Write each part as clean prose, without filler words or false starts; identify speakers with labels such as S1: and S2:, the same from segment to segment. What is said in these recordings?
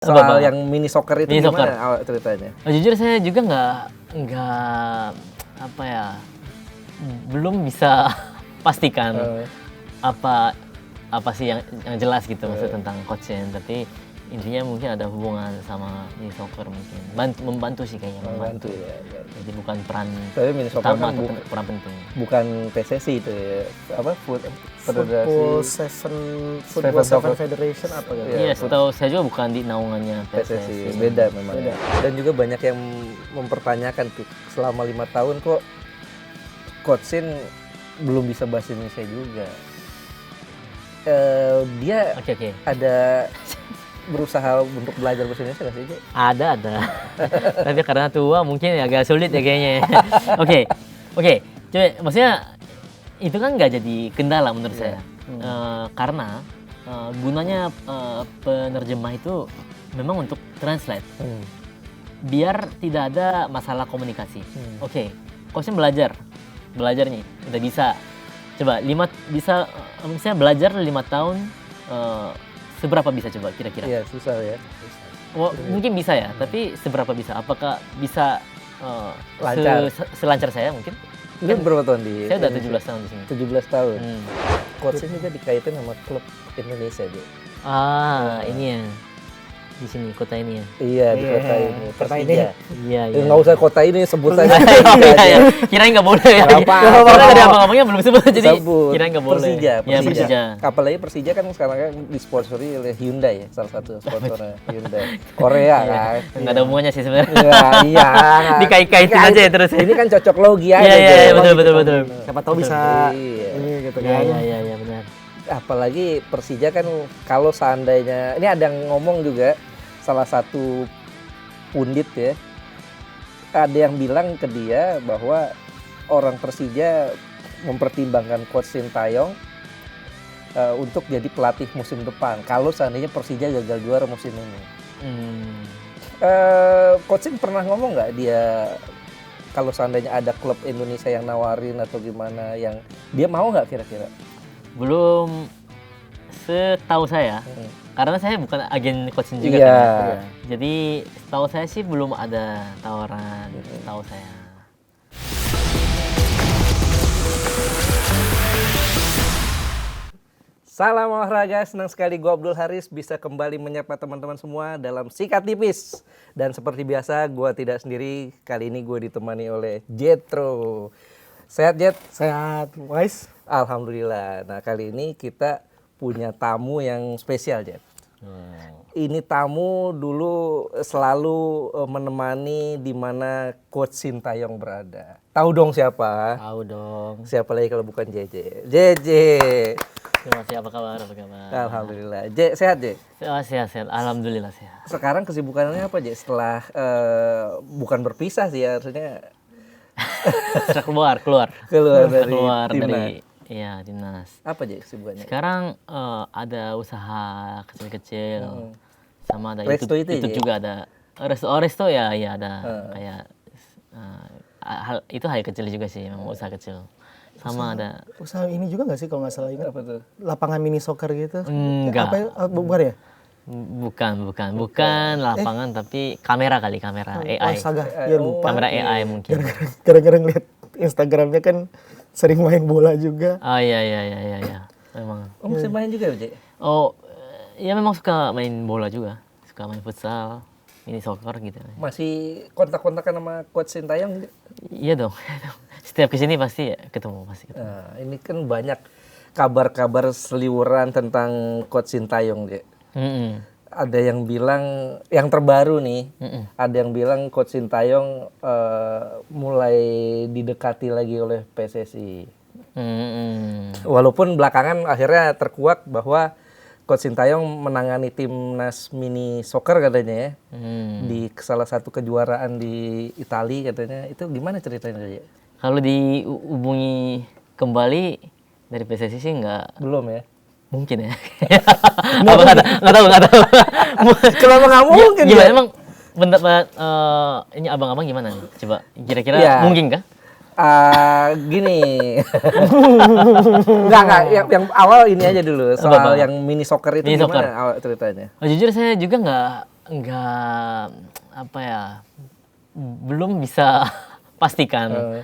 S1: Soal yang mini soccer itu
S2: mini
S1: gimana
S2: soccer.
S1: awal ceritanya?
S2: Jujur saya juga nggak apa ya, belum bisa pastikan apa sih yang jelas gitu maksud tentang coaching, tapi intinya mungkin ada hubungan sama mini soccer, mungkin membantu sih kayaknya, membantu.
S1: Ya.
S2: Jadi bukan peran
S1: Tapi mini soccer
S2: utama
S1: kan
S2: atau peran penting.
S1: bukan PSSI itu ya, apa
S3: Football Seven Federation apa gitu.
S2: Iya, setahu saya juga bukan di naungannya
S1: PSSI, beda memang.
S3: Beda.
S1: Dan juga banyak yang mempertanyakan tuh selama 5 tahun kok Coach Shin belum bisa bahasa Indonesia juga. Dia
S2: Oke.
S1: ada berusaha untuk belajar bahasa Indonesia nggak sih, Cik?
S2: Ada. Tapi karena tua mungkin agak sulit ya kayaknya. Oke. Coba, maksudnya itu kan nggak jadi kendala menurut saya. Karena gunanya penerjemah itu memang untuk translate. Biar tidak ada masalah komunikasi. Oke, Coach belajarnya udah bisa. Coba misalnya belajar 5 tahun, seberapa bisa coba kira-kira?
S1: Iya, susah ya.
S2: Mungkin bisa ya, tapi seberapa bisa? Apakah bisa
S1: Lancar.
S2: selancar saya mungkin?
S1: Ini berapa tahun di
S2: Saya udah
S1: Indonesia?
S2: 17 tahun di sini.
S1: 17 tahun. Coach Shin juga dikaitin sama klub Indonesia, Cik.
S2: Ini ya. Di sini, kota ini ya.
S1: Iya, di kota ini.
S3: Kota ini.
S1: Persija.
S2: Iya.
S1: Nggak usah kota ini, sebut saja.
S2: Iya. Kirain nggak boleh ya.
S1: Nggak apa-apa.
S2: Karena tadi abang-abangnya belum sebut, jadi
S1: Sebut.
S2: kirain nggak boleh.
S1: Persija.
S2: Ya, Persija.
S1: Apalagi Persija kan sekarang kan disponsori oleh Hyundai ya, salah satu sponsornya Hyundai. Korea kan.
S2: Nggak ada hubungannya sih sebenarnya.
S1: Iya.
S2: Dikait-kaitin aja ya terus.
S1: Ini kan cocok logi aja.
S2: Iya,
S1: Cik.
S2: betul.
S3: Siapa tahu bisa
S1: Iya.
S3: ini gitu kan.
S2: Iya, benar.
S1: Apalagi Persija kan kalau seandainya, ini ada yang ngomong juga, salah satu pundit ya, ada yang bilang ke dia bahwa orang Persija mempertimbangkan Coach Sintayong untuk jadi pelatih musim depan kalau seandainya Persija gagal juara musim ini. Coach Shin pernah ngomong nggak dia kalau seandainya ada klub Indonesia yang nawarin atau gimana, yang dia mau nggak kira-kira?
S2: Belum setahu saya. Karena saya bukan agen coaching juga
S1: Iya.
S2: kan. Jadi setahu saya sih belum ada tawaran, setahu saya.
S1: Salam olahraga, senang sekali gue Abdul Haris bisa kembali menyapa teman-teman semua dalam Sikat Tipis. Dan seperti biasa gue tidak sendiri, kali ini gue ditemani oleh Jetro. Sehat Jet?
S3: Sehat, guys.
S1: Alhamdulillah. Nah kali ini kita punya tamu yang spesial Jet. Ini tamu dulu selalu menemani di mana Coach Sintayong berada. Tahu dong siapa?
S2: Tahu dong.
S1: Siapa lagi kalau bukan JJ? JJ.
S2: Terima kasih, apa kabar?
S1: Alhamdulillah. J, sehat J?
S2: Sehat. Alhamdulillah sehat.
S1: Sekarang kesibukannya apa J? Setelah bukan berpisah sih ya, artinya
S2: Setelah keluar dari dinas.
S1: Apa J kesibukannya?
S2: Sekarang ada usaha kecil-kecil, sama ada
S1: Resto itu ya?
S2: juga ada resto ya ada kayak itu hal kecil juga sih, memang usaha kecil. Sama ada
S3: Usaha ini juga nggak sih kalau nggak salah ingat?
S1: Apa tuh?
S3: Lapangan mini soccer gitu?
S2: Enggak.
S3: Apa ya? Bukan ya?
S2: Bukan lapangan, tapi kamera AI.
S3: Astaga, ya lupa.
S2: Kamera AI mungkin.
S3: Gara-gara ngeliat Instagramnya kan sering main bola juga.
S2: Oh iya. Memang.
S1: Oh masih main juga ya J?
S2: Oh, ya memang suka main bola juga. Suka main futsal, mini soccer gitu.
S1: Masih kontak-kontakan sama Coach Sintayong?
S2: Iya dong. Setiap kesini pasti ketemu.
S1: Nah, ini kan banyak kabar-kabar seliweran tentang Coach Sintayong J. Ada yang bilang, yang terbaru nih, ada yang bilang Coach Sintayong mulai didekati lagi oleh PSSI. Walaupun belakangan akhirnya terkuak bahwa Coach Sintayong menangani timnas mini soccer katanya ya, di salah satu kejuaraan di Italia katanya. Itu gimana ceritanya ya?
S2: Kalau dihubungi kembali dari PSSI sih belum
S1: ya?
S2: Mungkin ya. Nggak tahu.
S1: Kenapa nggak mungkin?
S2: Gimana emang pendapat ini abang-abang gimana nih? Coba kira-kira mungkin kah?
S1: Gini. Enggak, yang awal ini aja dulu soal yang mini soccer itu gimana awal ceritanya?
S2: Jujur saya juga nggak apa ya, belum bisa pastikan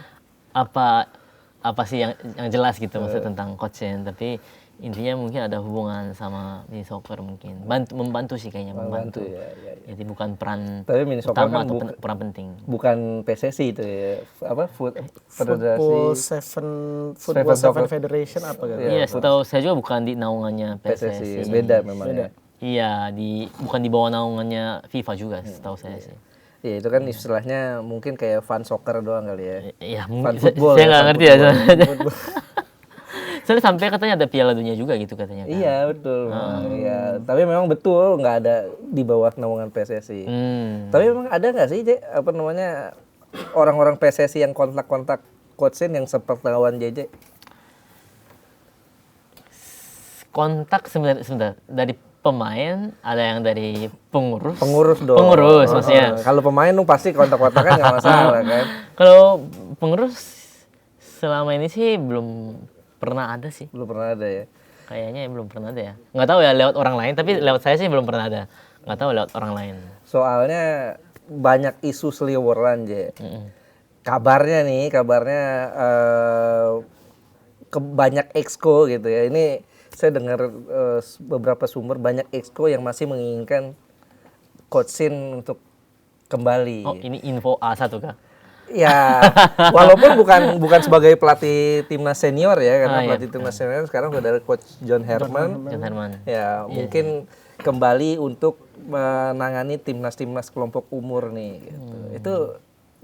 S2: apa sih yang jelas gitu maksud tentang coach Shin, tapi intinya mungkin ada hubungan sama mini soccer mungkin. Membantu sih kayaknya, membantu.
S1: Ya.
S2: Jadi bukan peran
S1: Tapi mini soccer
S2: utama
S1: kan
S2: atau peran penting.
S1: bukan PSSI itu ya. Apa?
S3: Football
S1: Federasi
S3: Seven
S1: Soccer.
S3: Federation apa kan?
S2: Iya, setahu saya juga bukan di naungannya
S1: PSSI.
S2: PSSI.
S1: Beda memang ya.
S2: Iya, bukan di bawah naungannya FIFA juga setahu saya sih.
S1: Ya itu kan istilahnya mungkin kayak fun soccer doang kali ya.
S2: Iya,
S1: Fun
S2: mungkin
S1: football
S2: saya
S1: ya,
S2: nggak
S1: fun
S2: ngerti ya.
S1: football.
S2: Soalnya sampai katanya ada Piala Dunia juga gitu katanya kan.
S1: Iya betul. Iya. Tapi memang betul nggak ada di bawah naungan PSSI. Tapi memang ada nggak sih apa namanya orang-orang PSSI yang kontak-kontak coach Shin yang sempat lawan JJ?
S2: Kontak sebentar dari pemain, ada yang dari pengurus.
S1: Pengurus dong.
S2: Pengurus maksudnya.
S1: Kalau pemain tuh pasti kontak-kontakan nggak masalah kan.
S2: Kalau pengurus selama ini sih belum pernah ada sih.
S1: Belum pernah ada ya.
S2: Kayaknya belum pernah ada ya. Nggak tahu ya lewat orang lain, tapi lewat saya sih belum pernah ada. Nggak tahu lewat orang lain.
S1: Soalnya banyak isu seliweran Je. Kabarnya banyak exco gitu ya. Ini saya dengar beberapa sumber banyak exco yang masih menginginkan coach Shin untuk kembali.
S2: Oh, ini info A1 kah?
S1: Ya, walaupun bukan sebagai pelatih timnas senior ya, karena
S2: iya.
S1: pelatih timnas senior sekarang sudah ada coach John Herman.
S2: John Herman.
S1: Ya, mungkin kembali untuk menangani timnas-timnas kelompok umur nih gitu. Itu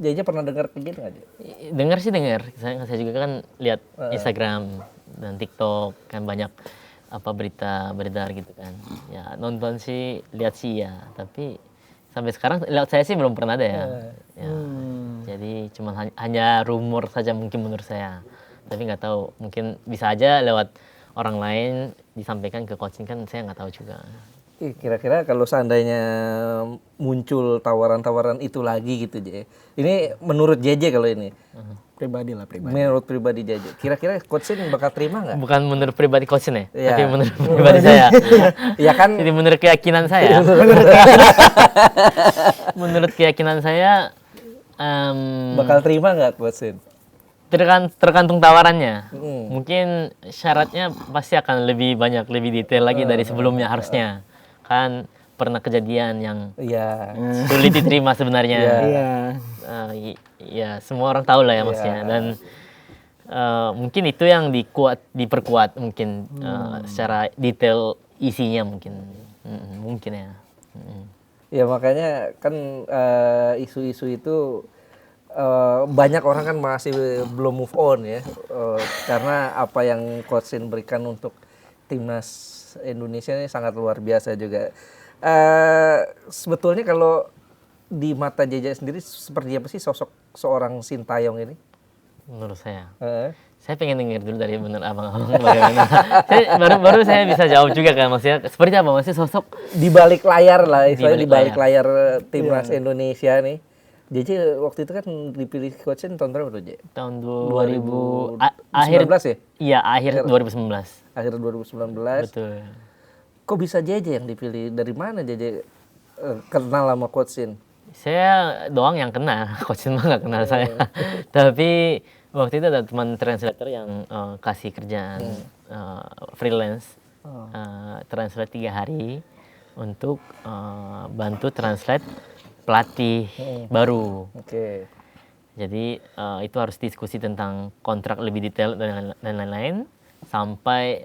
S1: Jaja pernah dengar kayak gitu nggak, Jay?
S2: Dengar sih dengar. Saya juga kan lihat Instagram dan TikTok kan banyak apa berita beredar gitu kan. Ya nonton sih, lihat sih ya. Tapi sampai sekarang lewat saya sih belum pernah ada ya. Ya. Jadi cuma hanya rumor saja mungkin menurut saya. Tapi nggak tahu, mungkin bisa aja lewat orang lain disampaikan ke coaching kan saya nggak tahu juga.
S1: Kira-kira kalau seandainya muncul tawaran-tawaran itu lagi gitu, Jay. Ini menurut JJ kalau ini.
S3: Pribadi lah, pribadi.
S1: Menurut pribadi JJ. Kira-kira coach Shin bakal terima nggak?
S2: Bukan menurut pribadi coaching ya,
S1: Iya.
S2: tapi menurut pribadi saya.
S1: Iya kan?
S2: Jadi menurut keyakinan saya. Menurut keyakinan saya
S1: Bakal terima nggak coach Shin?
S2: tergantung tawarannya. Mungkin syaratnya pasti akan lebih banyak, lebih detail lagi dari sebelumnya harusnya. Kan pernah kejadian yang
S1: Iya.
S2: sulit diterima sebenarnya.
S3: Iya.
S2: Ya semua orang tahu lah ya maksudnya. Dan mungkin itu yang diperkuat mungkin secara detail isinya mungkin. Mungkin ya.
S1: Ya makanya kan isu-isu itu banyak orang kan masih belum move on ya, karena apa yang coach Shin berikan untuk timnas Indonesia ini sangat luar biasa juga. Sebetulnya kalau di mata Jaja sendiri seperti apa sih sosok seorang Sintayong ini?
S2: Menurut saya.
S1: Eh?
S2: Saya pengen dengar dulu dari bener abang-abang bagaimana. baru saya bisa jawab juga kan maksudnya seperti apa maksudnya sosok
S1: Di balik layar lah, istilahnya di balik
S2: layar.
S1: layar timnas Indonesia nih. JJ waktu itu kan dipilih coach Shin tahun berapa tuh, J?
S2: tahun 2000 akhir
S1: 2019 ya?
S2: Iya, akhir 2019.
S1: Akhir 2019.
S2: Betul.
S1: Kok bisa JJ yang dipilih? Dari mana JJ kenal sama coach Shin?
S2: Saya doang yang kenal, coach mah nggak kenal saya. Tapi waktu itu ada teman translator yang kasih kerjaan freelance, translate 3 hari untuk bantu translate pelatih baru.
S1: Oke.
S2: Jadi itu harus diskusi tentang kontrak lebih detail dan lain-lain sampai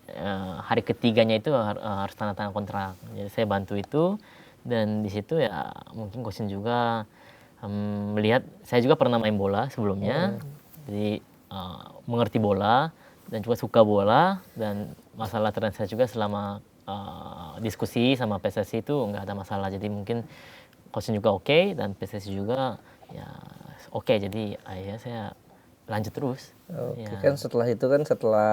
S2: hari ketiganya itu harus tanda tangan kontrak. Jadi saya bantu itu dan di situ ya mungkin coach juga melihat saya juga pernah main bola sebelumnya. Jadi mengerti bola dan juga suka bola dan masalah translate juga selama diskusi sama PSSI itu nggak ada masalah. Jadi mungkin coach juga oke dan PSSI juga ya oke. Jadi akhirnya saya lanjut terus.
S1: Oke,
S2: Ya.
S1: kan setelah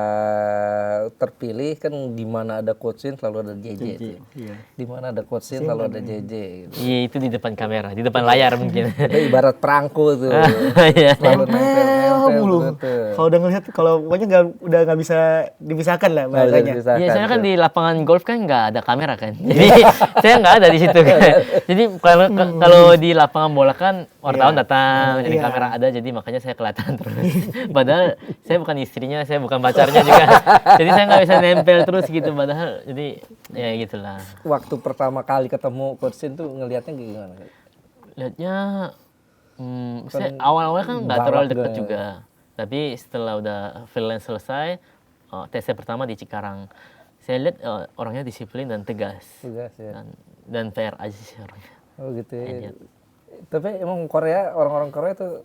S1: terpilih kan di mana ada Coach Shin selalu ada JJ itu.
S3: Iya.
S1: Di mana ada Coach Shin selalu ada JJ gitu.
S2: Iya, itu di depan kamera, di depan layar mungkin.
S1: Itu ibarat perangko tuh.
S2: Iya.
S1: Selalu nempel
S3: mulu.
S1: tuh.
S3: Kalau udah ngelihat, kalau pokoknya udah nggak bisa dipisahkan lah
S1: Nggak bisa
S3: bahasanya.
S1: dipisahkan
S2: Iya, soalnya kan
S1: tuh.
S2: di lapangan golf kan nggak ada kamera kan. Jadi saya nggak ada di situ kan. Jadi kalau di lapangan bola kan wartawan datang, jadi
S3: Iya.
S2: kamera ada, jadi makanya saya kelihatan terus. Padahal saya bukan istrinya, saya bukan pacarnya juga. Jadi saya nggak bisa nempel terus gitu. Padahal jadi ya gitulah.
S1: Waktu pertama kali ketemu Coach Shin tuh ngelihatnya gimana?
S2: Lihatnya, saya awal-awalnya kan nggak terlalu deket
S1: galak
S2: juga. Tapi setelah udah freelance selesai, TC pertama di Cikarang, saya lihat orangnya disiplin dan tegas.
S1: Tugas ya.
S2: Dan fair aja sih orangnya.
S1: Oh gitu ya.
S2: Iya.
S1: Tapi emang orang-orang Korea tuh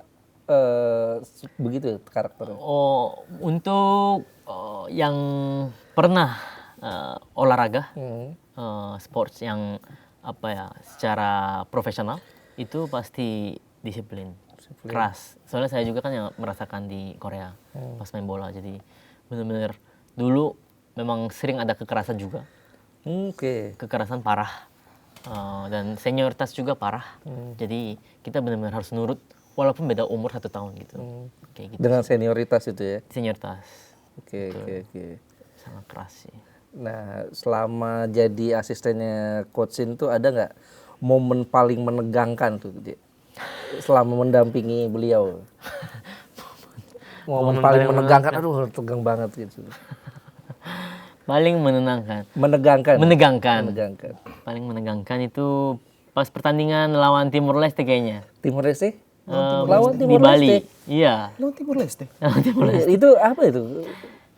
S1: begitu karakternya.
S2: Oh, untuk yang pernah olahraga, sports yang apa ya, secara profesional itu pasti disiplin, keras. Soalnya saya juga kan yang merasakan di Korea pas main bola, jadi benar-benar dulu memang sering ada kekerasan juga,
S1: Oke.
S2: kekerasan parah. Dan senioritas juga parah, jadi kita benar-benar harus nurut walaupun beda umur 1 tahun gitu, kayak gitu.
S1: Dengan senioritas itu ya.
S2: Senioritas
S1: Oke.
S2: sangat keras sih.
S1: Nah, selama jadi asistennya Coach Shin tuh ada nggak momen paling menegangkan tuh, Ji? Selama mendampingi beliau? Momen paling menegangkan, aduh tegang banget gitu.
S2: Paling menenangkan,
S1: Menegangkan.
S2: menegangkan. Paling menegangkan itu pas pertandingan lawan Timur Leste kayaknya.
S1: Timur Leste?
S2: Lawan
S1: Timur
S2: di Bali.
S1: Leste?
S2: Iya.
S3: Lo Timur Leste.
S2: Lawan Timur Leste.
S1: Itu apa itu?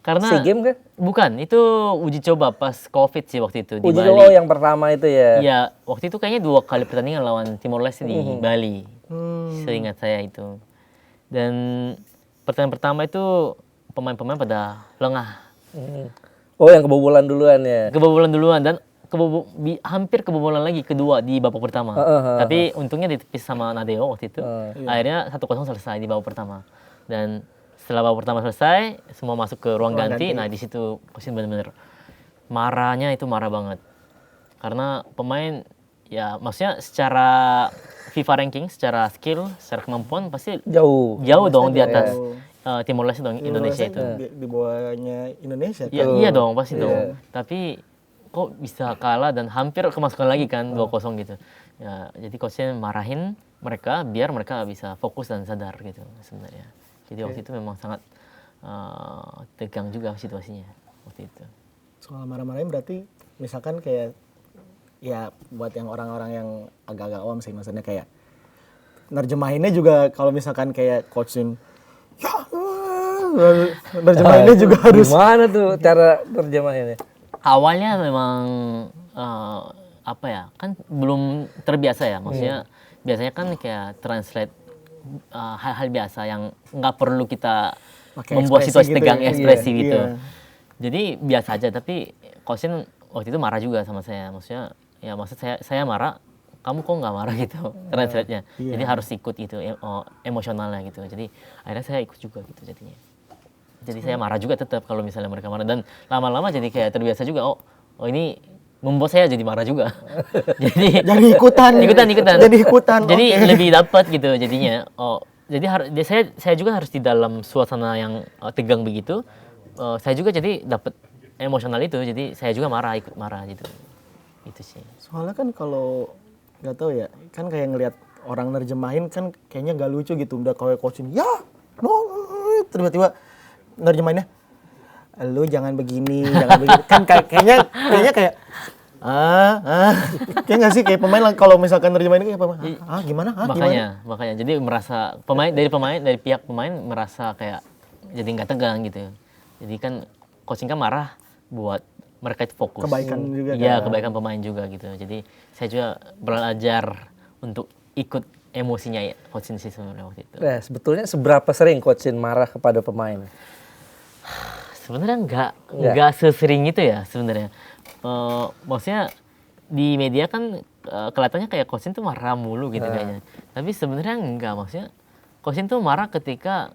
S2: Karena
S1: SEA Games kan?
S2: bukan, itu uji coba pas Covid sih waktu itu di
S1: Uji
S2: Bali.
S1: coba yang pertama itu ya.
S2: Iya, waktu itu kayaknya 2 kali pertandingan lawan Timor Leste di Bali. Seingat saya itu. Dan pertandingan pertama itu pemain-pemain pada lengah.
S1: Oh, yang kebobolan duluan ya.
S2: Kebobolan duluan dan hampir kebobolan lagi kedua di babak pertama. Tapi untungnya ditepis sama Nadeo waktu itu. Akhirnya 1-0 selesai di babak pertama. Dan setelah babak pertama selesai, semua masuk ke ruang ganti. Nah, di situ Coach benar-benar marahnya itu marah banget. Karena pemain ya maksudnya secara FIFA ranking, secara skill, secara kemampuan pasti
S1: Jauh.
S2: jauh dong di atas Timor Leste dong Indonesia itu.
S3: Di bawahnya Indonesia.
S2: Ya, iya dong, pasti dong. Tapi kok bisa kalah dan hampir kemasukan lagi kan 2-0 gitu. Ya, jadi coachnya marahin mereka biar mereka bisa fokus dan sadar gitu sebenarnya. Jadi waktu itu memang sangat tegang juga situasinya waktu itu.
S3: Soal marah-marahin berarti misalkan kayak ya buat yang orang-orang yang agak-agak awam sih, maksudnya kayak nerjemahinnya juga kalau misalkan kayak coachin ya nerjemahinnya juga harus
S1: Gimana tuh cara terjemahinnya?
S2: Awalnya memang apa ya, kan belum terbiasa ya, maksudnya biasanya kan kayak translate hal-hal biasa yang nggak perlu kita
S3: Pakai
S2: membuat
S3: ekspresi
S2: situasi
S3: gitu
S2: tegang,
S3: ya.
S2: ekspresi
S3: Iya,
S2: gitu.
S3: iya.
S2: Jadi biasa aja, tapi Coachin waktu itu marah juga sama saya, maksudnya ya maksud saya marah, kamu kok nggak marah gitu translate-nya. Jadi harus ikut gitu emosionalnya gitu. Jadi akhirnya saya ikut juga gitu jadinya. Jadi saya marah juga tetap kalau misalnya mereka marah, dan lama-lama jadi kayak terbiasa juga. Oh ini membuat saya jadi marah juga. jadi
S3: ikutan. Jadi ikutan.
S2: Jadi
S3: Oke.
S2: lebih dapat gitu jadinya. Jadi saya juga harus di dalam suasana yang tegang begitu. Saya juga jadi dapat emosional itu. Jadi saya juga ikut marah gitu. Itu sih.
S3: Soalnya kan kalau nggak tahu ya, kan kayak ngelihat orang nerjemahin kan kayaknya nggak lucu gitu. Udah kalau coachin ya, no, tiba-tiba nerjemahinnya, lu jangan begini. Kan kayaknya kayak kayak nggak sih, kayak pemain kalau misalkan nerjemahin kayak pemain, gimana?
S2: Makanya jadi merasa dari pihak pemain merasa kayak jadi nggak tegang gitu. Jadi kan coaching kan marah buat mereka itu fokus.
S3: Kebaikan juga
S2: Iya,
S3: kan.
S2: kebaikan pemain juga gitu. Jadi saya juga belajar untuk ikut emosinya ya coaching sih sebenarnya waktu itu.
S1: Nah, sebetulnya seberapa sering Coach Shin marah kepada pemain?
S2: Sebenarnya nggak sesering itu ya sebenarnya. Maksudnya di media kan kelihatannya kayak Coach Shin tuh marah mulu gitu kayaknya. Tapi sebenarnya enggak, maksudnya Coach Shin tuh marah ketika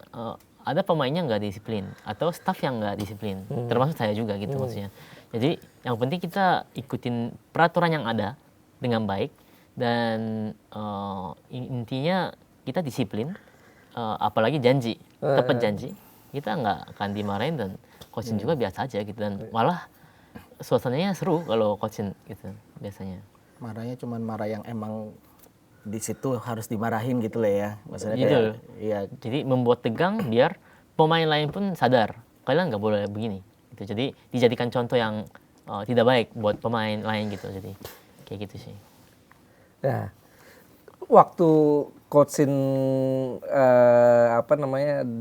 S2: ada pemainnya nggak disiplin atau staff yang nggak disiplin, termasuk saya juga gitu maksudnya. Jadi yang penting kita ikutin peraturan yang ada dengan baik dan intinya kita disiplin, apalagi janji, tepat janji, kita nggak akan dimarahin dan coaching juga biasa aja gitu dan malah suasananya seru kalau coaching gitu biasanya.
S3: Marahnya cuman marah yang emang di situ harus dimarahin gitu lah ya. Maksudnya
S2: Gitu.
S3: kayak, iya.
S2: Jadi membuat tegang biar pemain lain pun sadar kalian nggak boleh begini. Gitu. Jadi dijadikan contoh yang tidak baik buat pemain lain gitu. Jadi kayak gitu sih.
S1: Nah, waktu coachin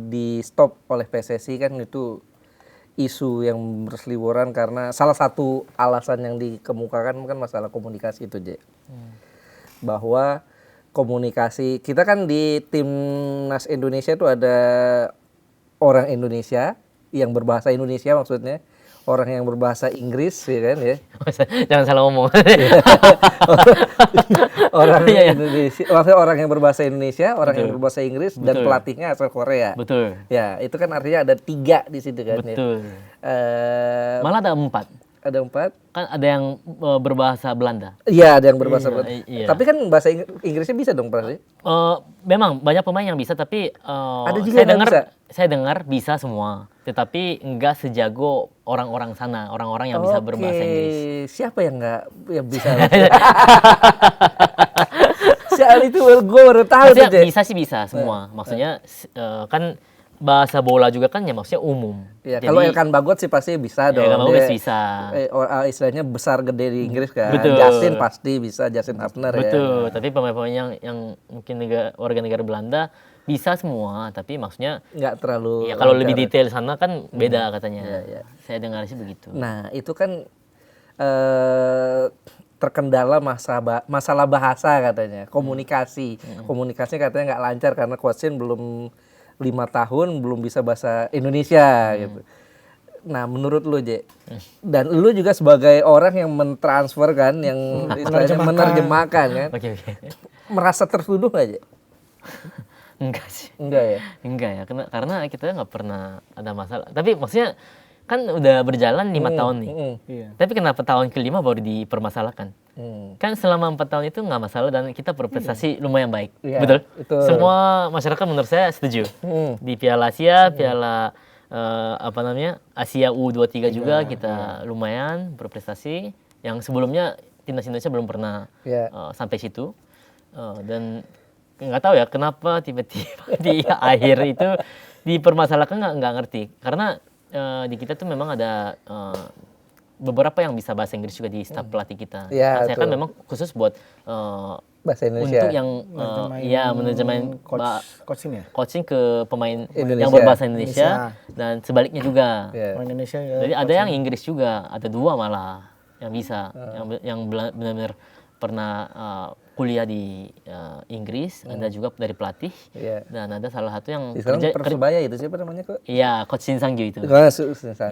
S1: di stop oleh PSSI kan itu isu yang berseliweran karena salah satu alasan yang dikemukakan kan masalah komunikasi itu, Je. Bahwa komunikasi kita kan di timnas Indonesia itu ada orang Indonesia yang berbahasa Indonesia maksudnya, orang yang berbahasa Inggris ya kan ya.
S2: Jangan salah ngomong.
S1: Orang
S2: Iya, iya.
S1: Indonesia, maksudnya orang yang berbahasa Indonesia, orang yang
S2: Betul.
S1: berbahasa Inggris dan
S2: Betul.
S1: pelatihnya asal Korea.
S2: Betul.
S1: Ya, itu kan artinya ada 3 di situ kan ya.
S2: Betul.
S1: Eh,
S2: Malah ada 4.
S1: ada 4.
S2: Kan ada yang berbahasa Belanda.
S1: Iya, ada yang berbahasa Belanda.
S2: iya.
S1: Tapi kan bahasa Inggrisnya bisa dong, Pras.
S2: Memang banyak pemain yang bisa tapi
S1: Ada juga
S2: saya
S1: yang
S2: dengar
S1: bisa.
S2: saya dengar bisa semua. Tetapi enggak sejago orang-orang sana, orang-orang yang bisa berbahasa Inggris.
S1: Siapa yang yang bisa? Soal itu gue baru tahu tuh,
S2: Maksudnya
S1: Je.
S2: bisa sih bisa semua. Maksudnya kan bahasa bola juga kan ya maksudnya umum.
S1: Ya, kalau Elkan Bagot sih pasti bisa dong.
S2: Elkan Bagot
S1: Dia,
S2: bisa.
S1: Istilahnya besar gede di Inggris kan.
S2: Betul.
S1: Justin pasti bisa, Justin Hafner ya.
S2: Betul, tapi pemain-pemain yang mungkin warga negara Belanda bisa semua, tapi maksudnya
S1: Nggak terlalu
S2: ya kalau
S1: lancar.
S2: lebih detail sana kan beda katanya.
S1: Iya, iya.
S2: Saya dengar sih begitu.
S1: Nah, itu kan terkendala masalah bahasa katanya, komunikasi. Komunikasi katanya nggak lancar karena coachin belum 5 tahun belum bisa bahasa Indonesia gitu. Nah, menurut lu, Je, dan lu juga sebagai orang yang mentransfer kan, yang istilahnya menerjemahkan kan,
S2: Oke.
S1: merasa tertuduh nggak, Je?
S2: Enggak sih.
S1: Enggak ya?
S2: Enggak ya, karena kita nggak pernah ada masalah. Tapi maksudnya kan udah berjalan 5 tahun nih.
S3: Iya.
S2: Tapi kenapa tahun kelima baru dipermasalahkan? Kan selama 4 tahun itu nggak masalah dan kita berprestasi lumayan baik.
S1: Iya,
S2: Betul?
S1: betul.
S2: Semua masyarakat menurut saya setuju. Di Piala Asia, Piala Asia U23 juga kita lumayan berprestasi. Yang sebelumnya timnas Indonesia belum pernah
S1: Iya.
S2: sampai situ. Dan nggak tahu ya kenapa tiba-tiba di akhir itu dipermasalahkan, nggak ngerti. Karena di kita tuh memang ada beberapa yang bisa bahasa Inggris juga di staf pelatih kita.
S1: Ya,
S2: Saya kan
S1: betul.
S2: memang khusus buat
S1: Bahasa Indonesia.
S2: untuk yang menerjemahin
S3: coaching ya.
S2: coaching ke pemain
S1: Indonesia.
S2: yang berbahasa Indonesia dan sebaliknya juga.
S1: Iya.
S3: Orang Indonesia ya.
S2: Jadi ada yang Inggris juga, ada 2 malah yang bisa, yang benar-benar pernah kuliah di Inggris, ada juga dari pelatih,
S1: Iya.
S2: dan ada salah satu yang
S1: Di sana Persebaya itu siapa namanya kok?
S2: Iya, Coach Shin Sang-gyu itu.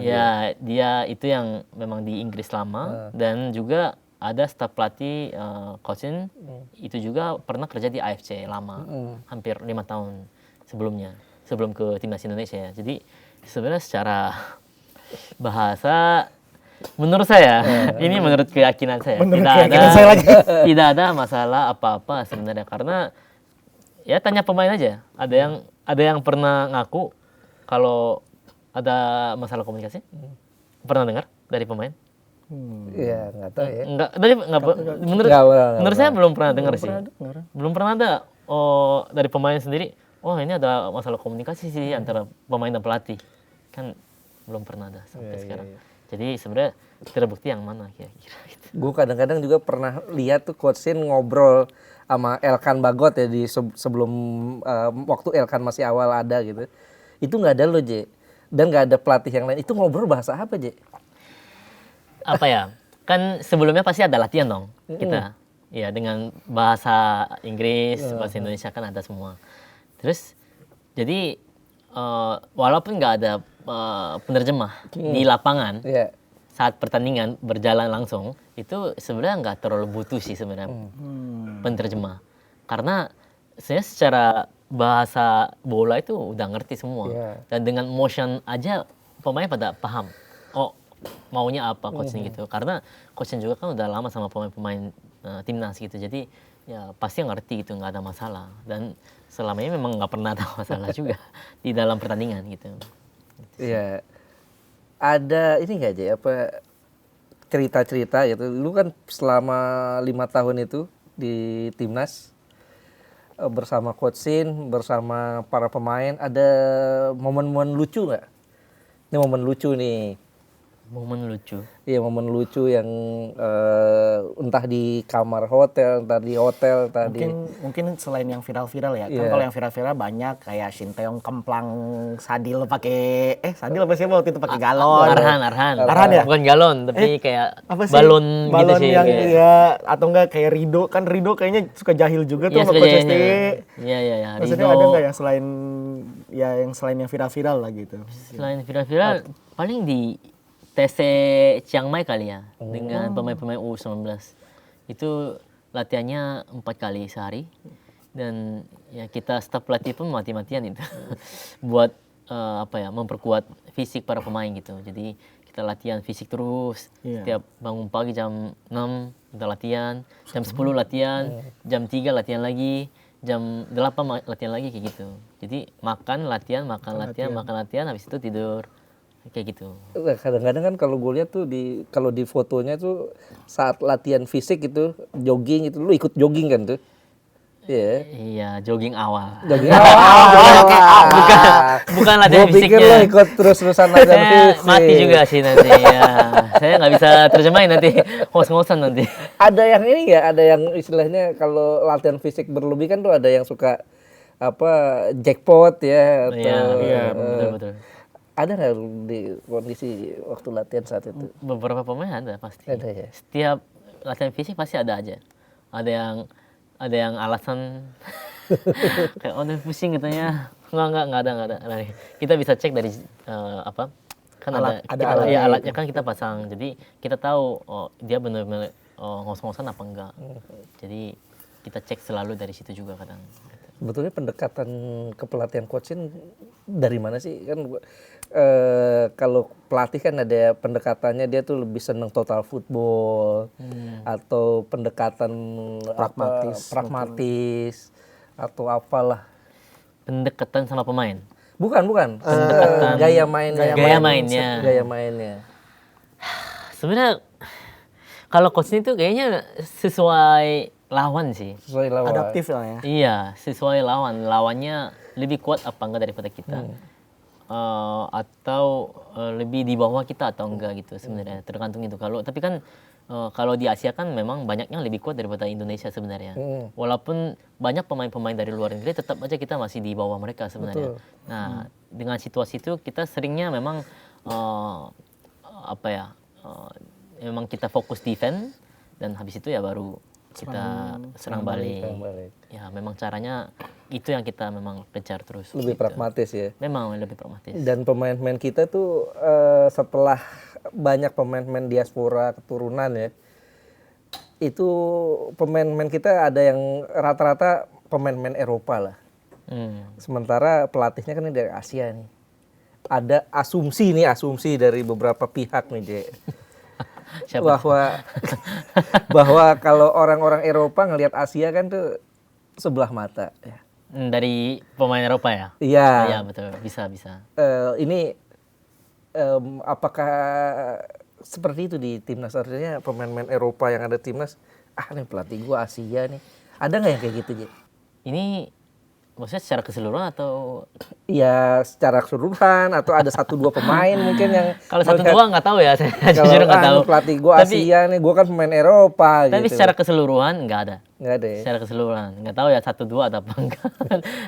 S2: Ya, dia itu yang memang di Inggris lama dan juga ada staf pelatih Coach Shin itu juga pernah kerja di AFC lama, hampir 5 tahun sebelumnya, sebelum ke timnas Indonesia ya. Jadi sebenarnya secara bahasa menurut saya, ini menurut keyakinan saya, tidak ada masalah apa-apa sebenarnya karena ya tanya pemain aja. Ada yang pernah ngaku kalau ada masalah komunikasi? Pernah dengar dari pemain?
S1: Iya, nggak tahu ya.
S2: Menurut saya belum pernah dengar sih. Belum pernah ada dari pemain sendiri. Oh, ini ada masalah komunikasi sih antara pemain dan pelatih. Kan belum pernah ada sampai sekarang. Jadi sebenarnya terbukti yang mana kira-kira gitu.
S1: Gue kadang-kadang juga pernah lihat tuh Coach Shin ngobrol sama Elkan Bagot ya di sebelum waktu Elkan masih awal ada gitu. Itu nggak ada loh, Je. Dan nggak ada pelatih yang lain. Itu ngobrol bahasa apa, Je?
S2: Apa ya? Kan sebelumnya pasti ada latihan dong kita. Ya dengan bahasa Inggris, bahasa Indonesia kan ada semua. Terus jadi walaupun nggak ada penerjemah di lapangan saat pertandingan berjalan langsung, itu sebenarnya nggak terlalu butuh sih sebenarnya penerjemah. Karena sebenarnya secara bahasa bola itu udah ngerti semua.
S1: Iya.
S2: Dan dengan motion aja pemain pada paham. Oh, maunya apa coachnya gitu. Karena coachnya juga kan udah lama sama pemain-pemain timnas gitu. Jadi ya pasti ngerti gitu, nggak ada masalah. Dan selama ini memang nggak pernah ada masalah juga di dalam pertandingan gitu.
S1: Iya. Ada ini nggak aja apa cerita-cerita gitu. Lu kan selama 5 tahun itu di timnas bersama Coach Sin, bersama para pemain, ada momen-momen lucu nggak? Ini momen lucu nih.
S2: Momen lucu.
S1: Iya, momen lucu yang entah di kamar hotel, entah di hotel, entah di...
S3: Mungkin selain yang viral-viral ya. Kan
S1: Iya.
S3: kalau yang viral-viral banyak kayak Shin Taeyong kemplang Sadil pakai Sadil apa siapa waktu itu pakai galon.
S2: Arhan
S3: ya?
S2: Bukan galon, tapi kayak
S3: Apa sih?
S2: balon gitu
S3: Balon
S2: sih.
S3: yang
S2: kayak.
S3: ya atau enggak kayak Rido, kan Rido kayaknya suka jahil juga tuh
S2: Iya,
S3: sama
S2: suka
S3: Coach
S2: jahilnya.
S3: STY.
S2: Iya.
S3: Maksudnya
S2: Rido.
S3: ada nggak yang selain yang viral-viral lah gitu?
S2: Selain viral-viral, paling di TC Chiang Mai kali ya, dengan pemain-pemain U19. Itu latihannya 4 kali sehari, dan ya kita staf pelatih pun mati-matian itu buat memperkuat fisik para pemain gitu. Jadi kita latihan fisik terus, setiap bangun pagi jam 6 kita latihan, jam 10 latihan, jam 3 latihan lagi, jam 8 latihan lagi kayak gitu. Jadi makan latihan, habis itu tidur. Kayak gitu.
S1: Kadang-kadang kan kalau gue lihat tuh kalau di fotonya tuh saat latihan fisik itu jogging itu, lu ikut jogging kan tuh? Iya.
S2: Iya, jogging awal.
S1: Jogging awal.
S2: Bukan latihan
S1: Gue pikir
S2: fisiknya.
S1: lu ikut terus-terusan latihan
S2: Saya
S1: fisik.
S2: mati juga sih nanti ya. Saya nggak bisa terjemahin nanti, ngos-ngosan nanti.
S1: Ada yang ini nggak? Ada yang istilahnya kalau latihan fisik berlebih kan tuh ada yang suka jackpot ya atau
S2: Iya, betul.
S1: ada nggak di kondisi waktu latihan saat itu?
S2: Beberapa pemain ada pasti.
S1: Ada ya.
S2: Setiap latihan fisik pasti ada aja. Ada yang alasan kayak udah pusing katanya. Nggak ada. Nah, kita bisa cek dari kan alatnya kan kita pasang. Jadi kita tahu dia benar-benar ngos-ngosan apa enggak. Jadi kita cek selalu dari situ juga kadang.
S1: Sebetulnya pendekatan kepelatihan coaching dari mana sih? Kan kalau pelatih kan ada pendekatannya dia tuh lebih seneng total football atau pendekatan pragmatis atau apalah.
S2: Pendekatan sama pemain.
S1: Bukan.
S2: Pendekatan
S1: Gaya mainnya.
S2: Gaya mainnya. Sebenarnya kalau coaching itu kayaknya sesuai lawan sih.
S1: Sesuai lawan.
S3: Adaptif lah ya.
S2: Iya, sesuai lawan. Lawannya lebih kuat apa enggak daripada kita. Atau lebih di bawah kita atau enggak gitu sebenarnya. Tergantung itu. Tapi kan kalau di Asia kan memang banyaknya lebih kuat daripada Indonesia sebenarnya. Walaupun banyak pemain-pemain dari luar negeri, tetap aja kita masih di bawah mereka sebenarnya.
S1: Betul.
S2: Nah, dengan situasi itu kita seringnya memang memang kita fokus defense, dan habis itu ya baru kita serang balik. Ya memang caranya itu yang kita memang kejar terus.
S1: Lebih
S2: gitu.
S1: pragmatis ya.
S2: Memang lebih pragmatis.
S1: Dan pemain-pemain kita tuh setelah banyak pemain-pemain diaspora keturunan ya, itu pemain-pemain kita ada yang rata-rata pemain-pemain Eropa lah. Sementara pelatihnya kan dari Asia nih. Ada asumsi dari beberapa pihak nih, Jek. bahwa kalau orang-orang Eropa ngelihat Asia kan tuh sebelah mata ya.
S2: Dari pemain Eropa ya?
S1: Iya.
S2: Iya betul, bisa.
S1: Ini apakah seperti itu di timnas? Artinya pemain-pemain Eropa yang ada timnas, nih pelatih gua Asia nih. Ada nggak yang kayak gitu, Ji?
S2: Ini maksudnya secara keseluruhan atau?
S1: Ya secara keseluruhan atau ada 1-2 pemain mungkin yang
S2: Kalau 1-2 nggak tahu ya, saya
S1: kalau
S2: jujur nggak tahu.
S1: pelatih gua Asia nih, gua kan pemain Eropa
S2: Tapi
S1: gitu.
S2: secara keseluruhan nggak ada.
S1: Nggak ada ya?
S2: Secara keseluruhan nggak tahu ya 1-2 atau apa enggak.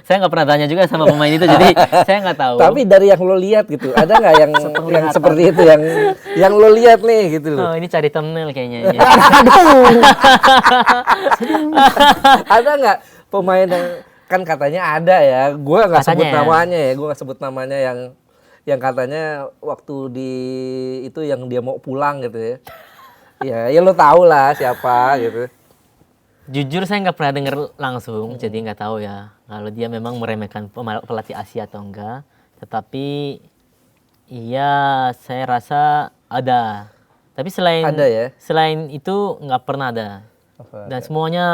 S2: Saya nggak pernah tanya juga sama pemain itu, jadi saya nggak tahu.
S1: Tapi dari yang lo lihat gitu, ada nggak yang seperti itu yang lo lihat nih gitu loh?
S2: Oh, ini cari thumbnail kayaknya. Ini.
S1: Ada nggak pemain yang kan katanya ada ya, gue nggak sebut
S2: Katanya.
S1: namanya ya, gue nggak sebut namanya yang katanya waktu di itu yang dia mau pulang gitu ya. Ya lo tau lah siapa gitu.
S2: Jujur saya nggak pernah dengar langsung, jadi nggak tahu ya kalau dia memang meremehkan pelatih Asia atau enggak. Tetapi iya saya rasa ada. Tapi
S1: Ada ya?
S2: selain itu nggak pernah ada.
S1: Apa
S2: Dan
S1: ada?
S2: semuanya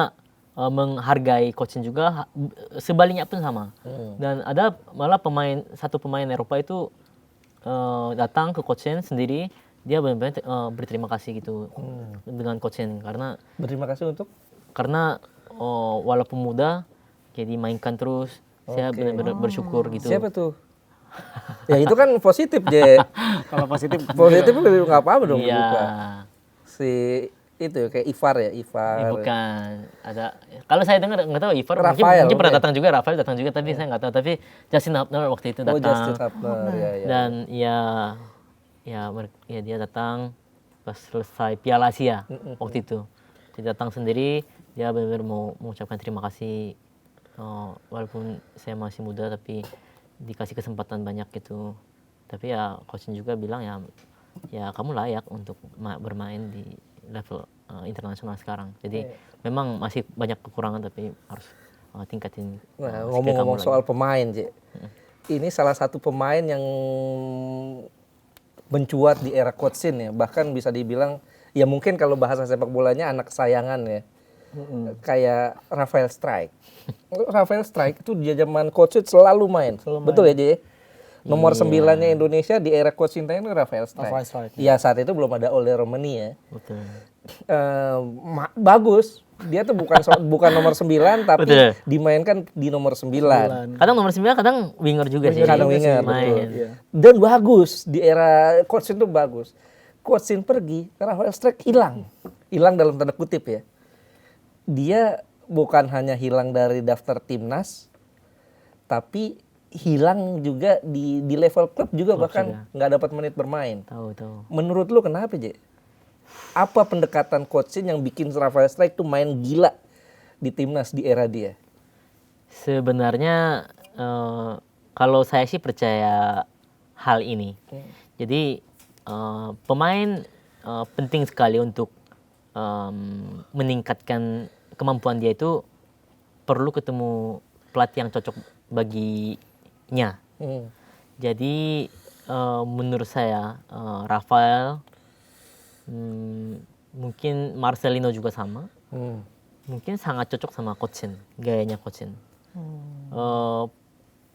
S2: menghargai coaching juga, sebaliknya pun sama. Dan ada malah satu pemain Eropa itu datang ke coaching sendiri, dia benar-benar berterima kasih gitu dengan coaching
S1: Berterima kasih untuk
S2: karena walaupun muda jadi mainkan terus. Saya
S1: Oke.
S2: benar-benar bersyukur gitu.
S1: siapa tuh? Ya itu kan positif, Je.
S3: Kalau positif
S1: Positif nggak apa-apa dong
S2: Iya.
S1: dibuka. Si itu kayak Ivar ya, Ivar.
S2: Bukan ada, kalau saya dengar nggak tahu Ivar
S1: Rafael,
S2: mungkin pernah
S1: oke.
S2: datang juga, Rafael datang juga, tapi saya nggak tahu. Tapi Justin Hubner waktu itu
S1: Oh, Justin
S2: datang.
S1: Hubner, ya, ya.
S2: Dan ya dia datang pas selesai Piala Asia waktu itu. Dia datang sendiri, dia benar-benar mau mengucapkan terima kasih. Walaupun saya masih muda tapi dikasih kesempatan banyak gitu. Tapi ya coaching juga bilang ya kamu layak untuk bermain di level internasional sekarang. Jadi memang masih banyak kekurangan tapi harus tingkatin.
S1: Nah,
S2: skill
S1: ngomong-ngomong
S2: kamu
S1: soal
S2: lagi.
S1: pemain, Je. Ini salah satu pemain yang mencuat di era Coach Shin ya. Bahkan bisa dibilang ya mungkin kalau bahasa sepak bolanya anak kesayangan ya. Kayak Rafael Strijk. Rafael Strijk itu di zaman Coach Shin selalu main. Betul ya, Je? Nomor 9-nya Indonesia di era Coach Shin itu Rafael
S3: Rafael
S1: Strijk.
S3: Strijk,
S1: Iya, saat itu belum ada Ole Romani ya.
S2: Betul.
S1: Bagus. Dia tuh bukan nomor 9 tapi
S2: Betul.
S1: dimainkan di nomor 9.
S2: Kadang nomor 9, kadang winger juga sih.
S1: Kadang winger,
S2: main.
S1: betul. Dan bagus di era Coach Shin tuh bagus. Coach Shin pergi, Rafael Strijk hilang. Hilang dalam tanda kutip ya. Dia bukan hanya hilang dari daftar timnas, tapi hilang juga di level klub juga, bahkan nggak dapat menit bermain.
S2: Tahu.
S1: Menurut lu kenapa, Je? Apa pendekatan Coach Shin yang bikin Rafael Strijk tuh main gila di timnas di era dia?
S2: Sebenarnya kalau saya sih percaya hal ini. Jadi pemain penting sekali untuk meningkatkan kemampuan dia itu perlu ketemu pelatih yang cocok baginya. Jadi menurut saya Rafael, mungkin Marcelino juga sama. Mungkin sangat cocok sama Coach Shin, gayanya Coach Shin.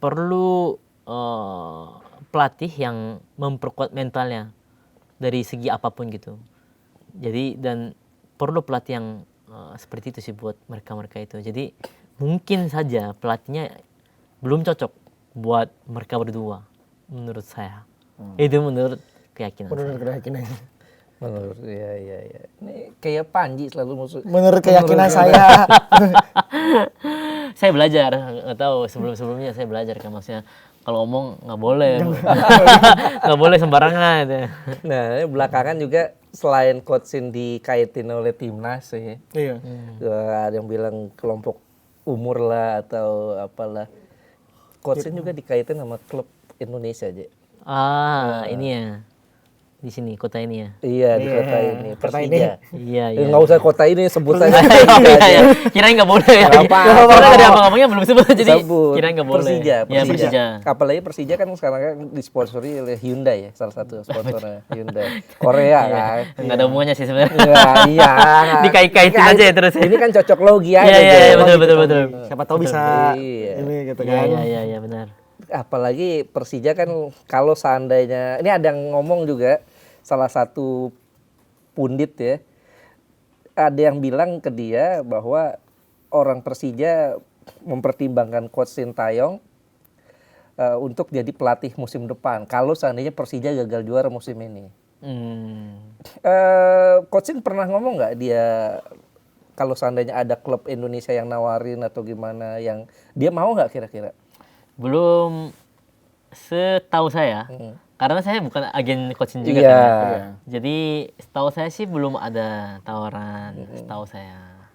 S2: Perlu pelatih yang memperkuat mentalnya dari segi apapun gitu. Jadi dan perlu pelatih yang seperti itu sih buat mereka itu. Jadi mungkin saja pelatihnya belum cocok buat mereka berdua, menurut saya. Itu menurut keyakinan saya.
S3: menurut keyakinan.
S1: Menurut ya. Ini kayak Panji selalu musuh.
S3: Menurut keyakinan saya.
S2: Saya belajar, nggak tahu sebelumnya saya belajar kan, maksudnya kalau ngomong nggak boleh, nggak boleh sembarangan.
S1: Nah, ini belakangan juga selain Coach Shin dikaitin oleh timnas ya.
S3: Iya.
S1: Ada yang bilang kelompok umur lah atau apalah. Coach Shin juga dikaitin sama klub Indonesia aja.
S2: Ini ya di sini kota ini ya.
S1: Iya, di kota ini.
S3: Kota
S1: Persija.
S2: Iya.
S1: Nggak usah kota ini, sebut saja.
S2: Iya. Kirain nggak boleh ya.
S1: Nggak apa-apa.
S2: Karena tadi abang-abangnya belum sebut, jadi
S1: Sebut.
S2: kirain nggak boleh.
S1: Persija.
S2: Ya, Persija.
S1: Apalagi Persija kan sekarang kan disponsori oleh Hyundai ya, salah satu sponsornya Hyundai. Korea kan.
S2: Nggak ada hubungannya sih sebenarnya.
S1: Iya.
S2: Dikait-kaitin aja ya terus.
S1: Ini kan cocok logi aja.
S2: Iya,
S1: Jay.
S2: betul.
S3: Siapa tahu bisa
S1: Iya.
S3: ini gitu kan.
S2: Iya, benar.
S1: Apalagi Persija kan kalau seandainya, ini ada yang ngomong juga, salah satu pundit ya, ada yang bilang ke dia bahwa orang Persija mempertimbangkan Coach Sintayong untuk jadi pelatih musim depan kalau seandainya Persija gagal juara musim ini. Coach Shin pernah ngomong nggak dia kalau seandainya ada klub Indonesia yang nawarin atau gimana, yang dia mau nggak kira-kira?
S2: Belum, setahu saya, karena saya bukan agen coaching juga
S1: Iya.
S2: kan ya. Jadi setahu saya sih belum ada tawaran, setahu saya.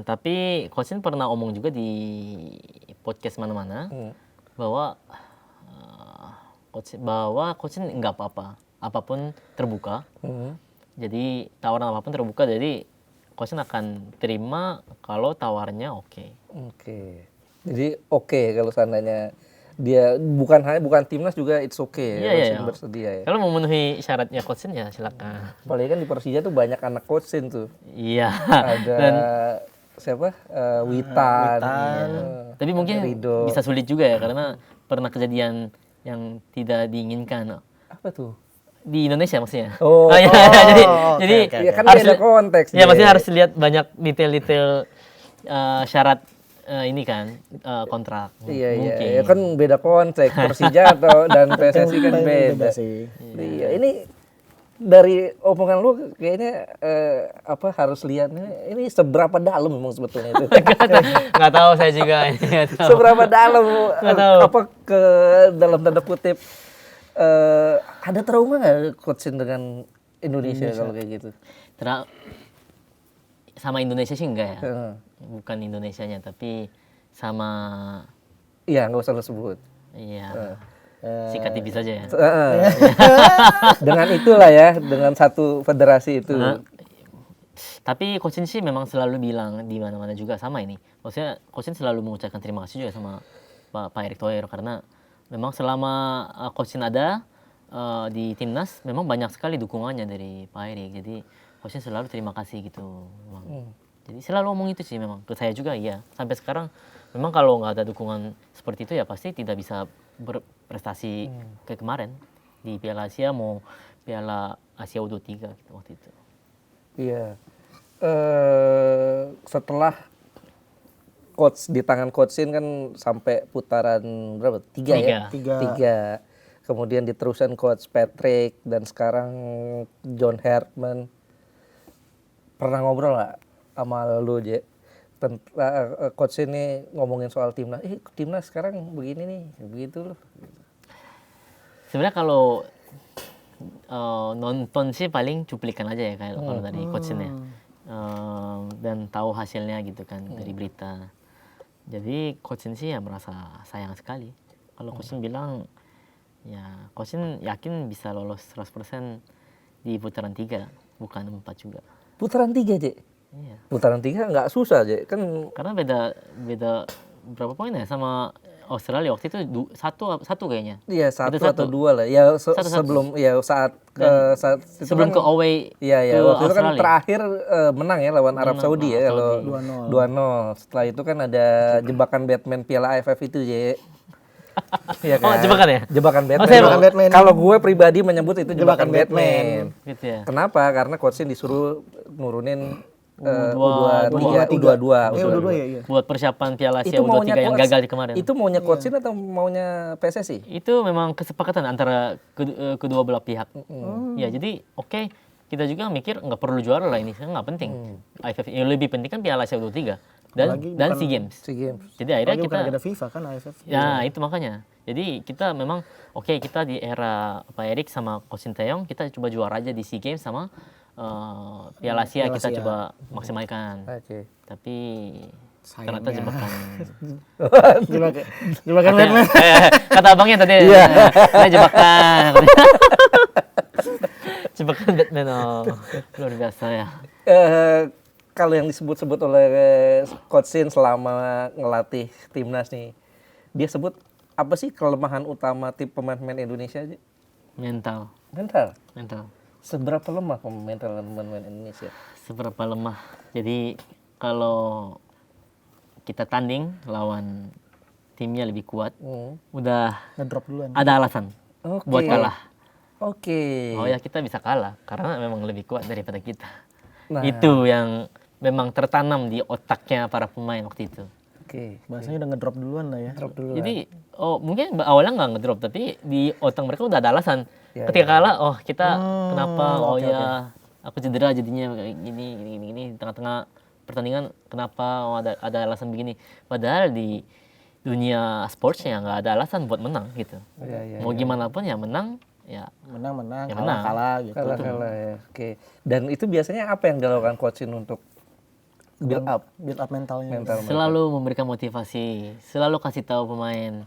S2: Tapi coaching pernah omong juga di podcast mana-mana bahwa coaching nggak apa-apa, apapun terbuka. Jadi tawaran apapun terbuka. Jadi coach akan terima kalau tawarnya oke.
S1: Oke. Jadi oke kalau seandainya dia bukan timnas juga it's okay ya,
S2: Iya, iya,
S1: Coach Shin
S2: iya.
S1: bersedia ya.
S2: Kalau memenuhi syaratnya coach ya silakan.
S1: Apalagi kan di Persija tuh banyak anak Coach Shin tuh.
S2: Iya.
S1: Ada
S2: Dan
S1: siapa? Witan.
S2: tapi mungkin
S1: Rido.
S2: bisa sulit juga ya karena pernah kejadian yang tidak diinginkan
S1: Apa tuh?
S2: di Indonesia maksudnya.
S1: Oh.
S2: Iya. Jadi
S3: oke.
S1: Ya kan
S2: harus
S1: beda konteks.
S2: ya
S1: Dek.
S2: maksudnya harus lihat banyak detail-detail syarat ini kan kontrak.
S1: Iya iya.
S2: Mungkin.
S1: Ya kan beda konteks. Persija atau dan PSSI kan beda.
S3: sih.
S1: Iya, ini dari omongan lu kayaknya harus lihat ini seberapa dalam memang sebetulnya itu.
S2: Nggak tahu saya juga ini nggak tahu.
S1: Seberapa dalam
S2: Nggak tahu.
S1: apa ke dalam tanda kutip ada trauma nggak coachin dengan Indonesia kalau kayak gitu?
S2: Sama Indonesia sih enggak ya.
S1: Heeh.
S2: Bukan Indonesianya tapi sama
S1: Iya, nggak usah lu sebut.
S2: iya sikat tipis saja ya.
S1: Dengan itulah ya, dengan satu federasi itu.
S2: Tapi Coach Shin sih memang selalu bilang di mana-mana juga sama ini. Maksudnya Coach Shin selalu mengucapkan terima kasih juga sama Pak Erick Thohir karena memang selama Coach Shin ada di timnas memang banyak sekali dukungannya dari Pak Erick. Jadi Coach Shin selalu terima kasih gitu. Jadi selalu ngomong itu sih memang ke saya juga iya. Sampai sekarang memang kalau nggak ada dukungan seperti itu ya pasti tidak bisa berprestasi kayak kemarin di Piala Asia mau Piala Asia U23 gitu waktu itu.
S1: Iya. Setelah coach di tangan Coach Shin kan sampai putaran berapa? Tiga ya? Tiga. Kemudian diteruskan Coach Patrick dan sekarang John Herdman. Pernah ngobrol nggak sama lu, Je? Coach ini ngomongin soal timnas. Timnas sekarang begini nih, begitu loh.
S2: Sebenarnya kalau nonton sih paling cuplikan aja ya kalau dari coachnya dan tahu hasilnya gitu kan dari berita. Jadi coachin sih ya merasa sayang sekali. Kalau coachin bilang ya coachin yakin bisa lolos 100% di putaran 3 bukan 4 juga.
S1: Putaran 3, Je?
S2: Iya.
S1: Putaran 3 nggak susah, Je. Kan
S2: Karena beda berapa poin ya sama Australia waktu itu satu kayaknya.
S1: iya, satu
S2: Itu
S1: atau dua lah. Ya
S2: Satu.
S1: sebelum ya saat itu
S2: Sebelum
S1: kan,
S2: ke away
S1: Iya,
S2: ke
S1: waktu itu kan
S2: Australia.
S1: terakhir menang ya lawan Arab Saudi ya kalau
S3: 2-0.
S1: 2-0. Setelah itu kan ada jebakan Batman Piala AFF itu, Je. Iya kan?
S2: Oh, jebakan ya?
S1: Jebakan Batman.
S2: saya-
S3: Jebakan Batman.
S1: Kalau gue pribadi menyebut itu jebakan
S3: Jebakan
S1: Batman.
S2: Gitu ya.
S1: Kenapa? Karena coach disuruh nurunin
S2: U23.
S1: U22.
S3: U22 ya, iya.
S2: Buat persiapan Piala Asia
S1: Itu maunya
S2: U23 yang
S1: coach-
S2: gagal di kemarin.
S1: Itu maunya coach Shin atau maunya PSSI?
S2: Itu memang kesepakatan antara kedua belah pihak. Ya jadi oke, kita juga mikir nggak perlu juara lah ini, nggak penting. AFF yang lebih penting kan Piala Asia U23 dan
S3: Apalagi
S2: dan
S3: bukan-
S2: SEA Games.
S1: SEA Games.
S2: Jadi akhirnya
S3: Apalagi
S2: kita
S3: bukan ada FIFA kan AFF.
S2: ya itu makanya. Jadi kita memang oke, kita di era Pak Erik sama Coach Sinteyong kita coba juara aja di SEA Games sama Piala Asia
S3: Piala
S2: kita
S3: Asia.
S2: coba maksimalkan.
S1: Oke.
S2: Tapi
S3: Sayangnya.
S2: ternyata jebakan.
S3: Jebakan Batman.
S2: Kata abangnya tadi. Saya jebakan. Jebakan Batman. Oh, luar biasa ya.
S1: Kalau yang disebut-sebut oleh Coach Shin selama ngelatih timnas nih, dia sebut apa sih kelemahan utama tim pemain-pemain Indonesia aja?
S2: Mental.
S1: Mental. Seberapa lemah mental pemain Indonesia?
S2: Seberapa lemah. Jadi kalau kita tanding lawan timnya lebih kuat, udah
S3: Ngedrop duluan.
S2: ada alasan
S1: Oke.
S2: buat kalah.
S1: Oke.
S2: Oh ya kita bisa kalah karena memang lebih kuat daripada kita.
S1: Nah.
S2: Itu yang memang tertanam di otaknya para pemain waktu itu.
S1: Oke.
S3: Bahasanya udah ngedrop duluan lah ya.
S1: Drop dulu.
S2: Jadi mungkin awalnya nggak ngedrop tapi di otak mereka udah ada alasan.
S1: Ya,
S2: Ketika kalah, oh kita kenapa? Oh
S3: oke,
S2: ya aku cedera jadinya kayak gini. Tengah-tengah pertandingan kenapa? Oh ada alasan begini. Padahal di dunia sportsnya nggak ada alasan buat menang gitu.
S1: Ya,
S2: Mau gimana pun ya menang ya.
S3: Menang,
S2: Ya,
S3: kalah gitu.
S1: Kalah ya. Oke. Dan itu biasanya apa yang dilakukan Coach Shin untuk build up
S3: Build up mentalnya.
S1: mental mereka?
S2: Selalu memberikan motivasi, selalu kasih tahu pemain.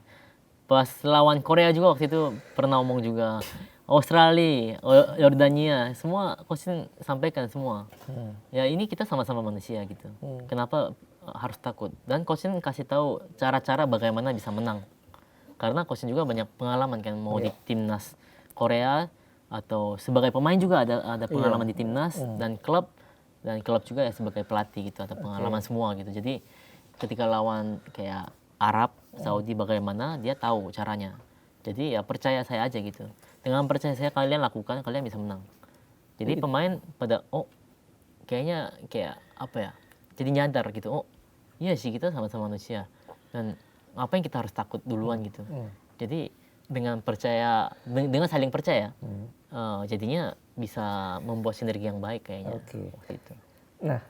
S2: Pas lawan Korea juga waktu itu pernah ngomong juga, Australia, Yordania, semua coaching sampaikan semua. Ya ini kita sama-sama manusia gitu. Kenapa harus takut? Dan coaching kasih tahu cara-cara bagaimana bisa menang. Karena coaching juga banyak pengalaman kan, mau di timnas Korea atau sebagai pemain juga ada pengalaman di timnas dan klub juga ya sebagai pelatih gitu, ada pengalaman semua gitu. Jadi ketika lawan kayak Arab, Saudi bagaimana dia tahu caranya. Jadi ya percaya saya aja gitu. Dengan percaya saya kalian lakukan, kalian bisa menang. Jadi pemain pada kayaknya kayak apa ya? Jadi nyadar gitu. Iya sih kita sama-sama manusia. Dan ngapain kita harus takut duluan gitu. Jadi dengan saling percaya, jadinya bisa membuat sinergi yang baik kayaknya. Waktu itu.
S1: Nah,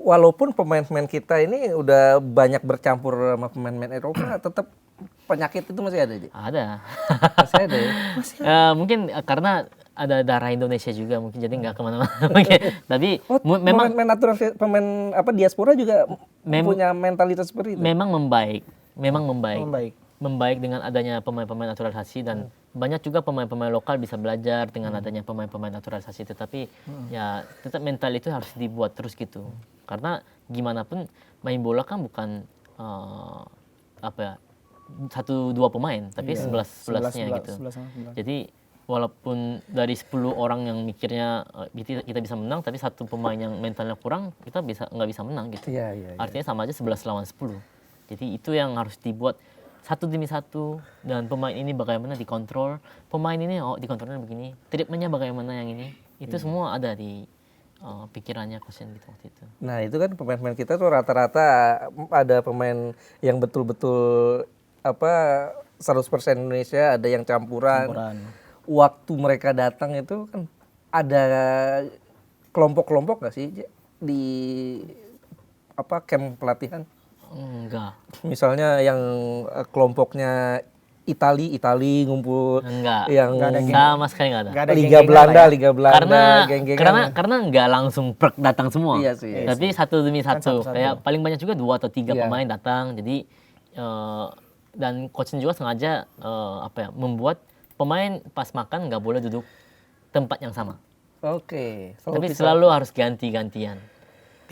S1: walaupun pemain-pemain kita ini udah banyak bercampur sama pemain-pemain Eropa, tetap penyakit itu masih ada, Ji?
S2: Ada.
S1: Masih ada ya?
S2: Mungkin karena ada darah Indonesia juga mungkin jadi nggak kemana-mana. Mungkin. Tapi memang
S1: pemain diaspora juga punya mentalitas seperti itu.
S2: Memang membaik dengan adanya pemain-pemain naturalisasi dan banyak juga pemain-pemain lokal bisa belajar dengan adanya pemain-pemain naturalisasi, tetapi ya tetap mental itu harus dibuat terus gitu. Karena gimana pun main bola kan bukan 1-2 pemain, tapi 11-11-nya gitu.
S3: 11.
S2: Jadi walaupun dari 10 orang yang mikirnya kita bisa menang, tapi satu pemain yang mentalnya kurang, kita nggak bisa menang gitu. Artinya sama aja 11 lawan 10. Jadi itu yang harus dibuat satu demi satu, dan pemain ini bagaimana dikontrol, pemain ini dikontrolnya begini, treatmentnya bagaimana yang ini, itu semua ada di pikirannya coach gitu waktu itu.
S1: Nah itu kan pemain-pemain kita tuh rata-rata ada pemain yang betul-betul 100% Indonesia, ada yang campuran. Waktu mereka datang itu kan ada kelompok-kelompok nggak sih di camp pelatihan?
S2: Enggak.
S1: Misalnya yang kelompoknya Itali ngumpul.
S2: Enggak.
S1: Yang
S2: sama sekali enggak ada.
S1: Liga Belanda,
S2: karena enggak langsung datang semua.
S1: Iya sih.
S2: Tapi satu demi satu. Kayak paling banyak juga 2 atau 3 pemain datang. Jadi dan coachnya juga sengaja membuat pemain pas makan nggak boleh duduk tempat yang sama.
S1: Oke.
S2: Tapi selalu harus ganti-gantian.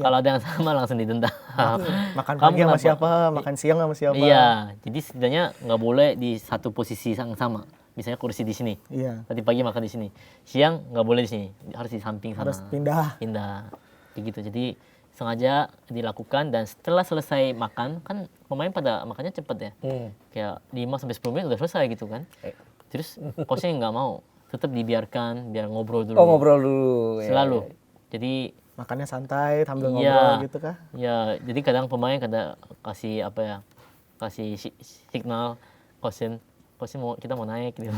S2: Kalau ada yang sama langsung ditendang.
S3: Makan pagi sama siapa, makan siang sama siapa.
S2: Iya, jadi setidaknya nggak boleh di satu posisi yang sama. Misalnya kursi di sini.
S3: Iya.
S2: Tadi pagi makan di sini. Siang nggak boleh di sini, harus di samping sana.
S3: Harus pindah.
S2: Begitu. Jadi sengaja dilakukan, dan setelah selesai makan kan pemain pada makannya cepet ya. Kayak 5-10 menit udah selesai gitu kan. Terus coachnya nggak mau, tetap dibiarkan biar ngobrol dulu.
S1: Ngobrol dulu.
S2: Selalu. Jadi
S3: makannya santai sambil ngobrol gitu kah?
S2: Ya, jadi kadang pemain kasih kasih signal coach kita mau naik gitu.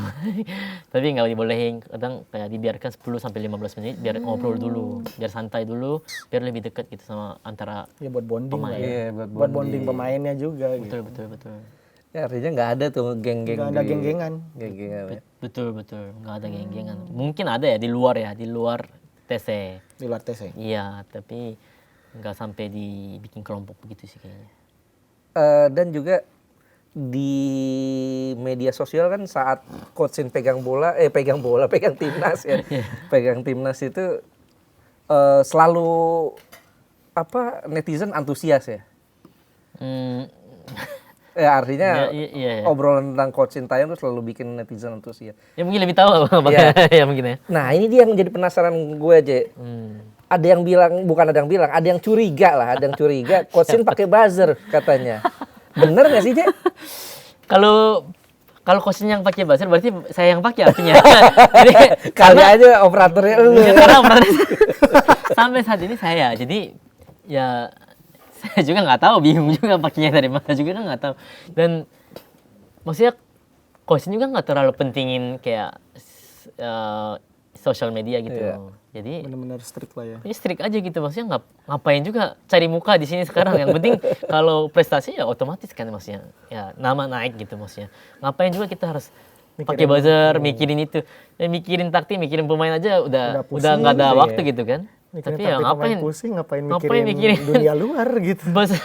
S2: Tapi nggak dibolehin, kadang kayak dibiarkan 10-15 menit biar ngobrol dulu, biar santai dulu, biar lebih dekat gitu sama antara
S3: buat bonding
S2: pemain.
S3: Buat bonding pemainnya juga gitu.
S2: Betul.
S1: Ya artinya nggak ada tuh geng-geng.
S3: Nggak ada geng-gengan.
S2: Betul, nggak ada geng-gengan. Mungkin ada ya di luar TC.
S3: Di luar TC.
S2: Iya, tapi nggak sampai dibikin kelompok begitu sih kayaknya.
S1: Dan juga di media sosial kan saat coachin pegang timnas ya. Pegang timnas itu selalu netizen antusias ya. Ya artinya obrolan tentang Coach Sintayong itu selalu bikin netizen antusias.
S2: Ya mungkin lebih tahu ya mungkin ya.
S1: Nah ini dia yang menjadi penasaran gue aja. Ada yang bilang, ada yang curiga Coach Sin pakai buzzer katanya. Bener nggak sih, Cek?
S2: Kalau Coach Sin yang pakai buzzer berarti saya yang pakai artinya. Jadi
S1: kali aja operatornya lu.
S2: Karena operatornya sampai saat ini saya. Jadi ya saya juga nggak tahu, bingung juga pakainya dari mana juga kan nggak tahu. Dan maksudnya Coach juga nggak terlalu pentingin kayak sosial media gitu. Jadi
S3: benar-benar strict lah ya.
S2: Ini strict aja gitu, maksudnya ngapain juga cari muka di sini sekarang. Yang penting kalau prestasi ya otomatis kan maksudnya. Ya nama naik gitu maksudnya. Ngapain juga kita harus pakai buzzer, mikirin itu. Ya, mikirin taktik, mikirin pemain aja udah nggak ada waktu gitu kan. Tapi
S3: Tapi
S2: ya ngapain
S3: pusing, ngapain
S2: ngapain
S3: mikirin
S2: mikirin?
S3: dunia luar gitu.
S2: buzzer?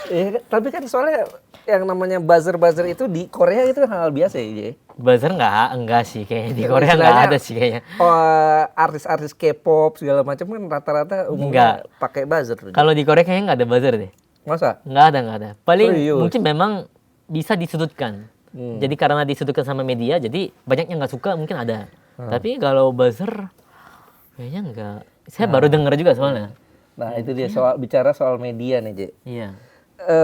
S1: Tapi kan soalnya yang namanya buzzer itu di Korea itu hal biasa ya, Jay.
S2: Buzzer enggak sih kayaknya di Korea
S1: Istilahnya,
S2: nggak ada sih kayaknya.
S1: Artis-artis K-pop segala macam kan rata-rata umumnya pakai buzzer.
S2: Kalau di Korea kayaknya nggak ada buzzer deh.
S1: Masa?
S2: Nggak ada. Paling
S1: Serius?
S2: mungkin memang bisa disudutkan. Jadi karena disudutkan sama media, jadi banyak yang nggak suka mungkin ada. Tapi kalau buzzer kayaknya nggak. Saya baru dengar juga soalnya.
S1: Nah, itu dia bicara soal media nih, Jay.
S2: Iya.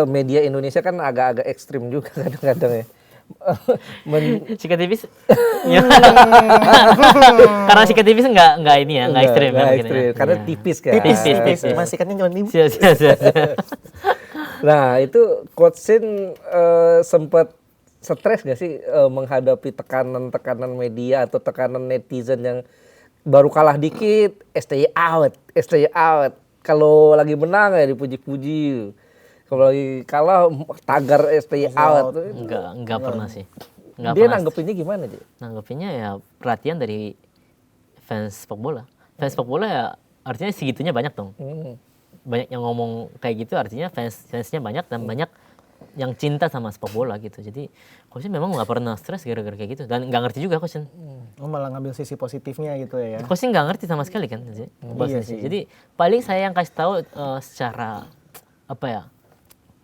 S1: Media Indonesia kan agak-agak ekstrim juga kadang-kadang ya.
S2: Sikat tipis. Ya. Karena sikat tipis nggak ini ya, nggak ekstrim.
S1: Nggak
S2: mungkin
S1: ekstrim,
S2: ya.
S1: karena
S2: Iya.
S1: tipis kan.
S2: Tipis.
S3: Cuma sikatnya cuma nih.
S2: Siap.
S1: Nah, itu Coach Shin sempat stres gak sih menghadapi tekanan media atau tekanan netizen yang baru kalah dikit, stay out. Kalau lagi menang ya dipuji-puji. Kalau lagi kalah tagar stay out.
S2: Enggak pernah sih. Nggak
S1: Dia
S2: pernah.
S1: nanggepinnya gimana, Ji?
S2: Nanggepinnya ya perhatian dari fans sepak bola. Fans sepak bola ya artinya segitunya banyak dong. Banyak yang ngomong kayak gitu artinya fansnya banyak dan banyak yang cinta sama sepak bola gitu. Jadi Coach Shin memang nggak pernah stres gara-gara kayak gitu dan nggak ngerti juga Coach Shin.
S3: Oh, malah ngambil sisi positifnya gitu ya.
S2: Coach Shin nggak ngerti sama sekali kan.
S3: Iya sih.
S2: Jadi paling saya yang kasih tahu secara apa ya?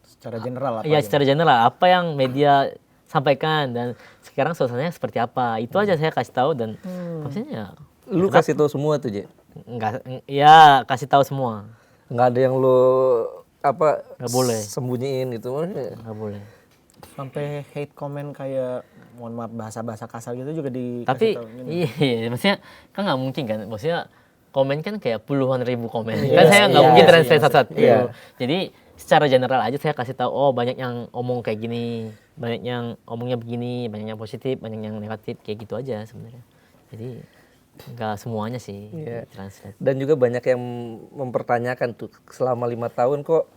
S3: Secara general apa?
S2: Ya secara general apa yang media sampaikan dan sekarang suasananya seperti apa. Itu aja saya kasih tahu dan maksudnya
S1: Lu kasih tahu semua tuh, Ji?
S2: enggak ya kasih tahu semua.
S1: Nggak ada yang lu
S2: Nggak boleh.
S1: sembunyiin gitu.
S2: Nggak boleh.
S3: Sampai hate comment kayak mohon maaf bahasa-bahasa kasar gitu juga dikasih
S2: Tapi
S3: tahu.
S2: iya maksudnya kan nggak mungkin kan. Maksudnya komen kan kayak puluhan ribu komen. Kan saya nggak mungkin
S1: iya,
S2: translate satu-satu.
S1: Iya.
S2: Jadi secara general aja saya kasih tahu oh banyak yang omong kayak gini, banyak yang omongnya begini, banyak yang positif, banyak yang negatif kayak gitu aja sebenarnya. Jadi nggak semuanya sih translate.
S1: Dan juga banyak yang mempertanyakan tuh selama 5 tahun kok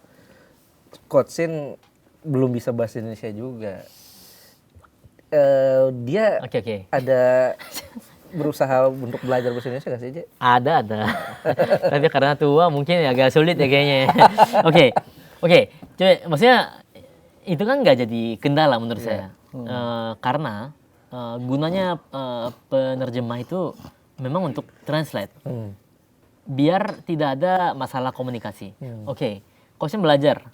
S1: Coach Shin belum bisa bahasa Indonesia juga. Dia
S2: Oke.
S1: ada berusaha untuk belajar bahasa Indonesia nggak sih, Je?
S2: Ada. Tapi karena tua mungkin agak sulit ya kayaknya. Oke. Coba maksudnya itu kan nggak jadi kendala menurut saya. Karena gunanya penerjemah itu memang untuk translate. Biar tidak ada masalah komunikasi. Oke. Coach Shin belajar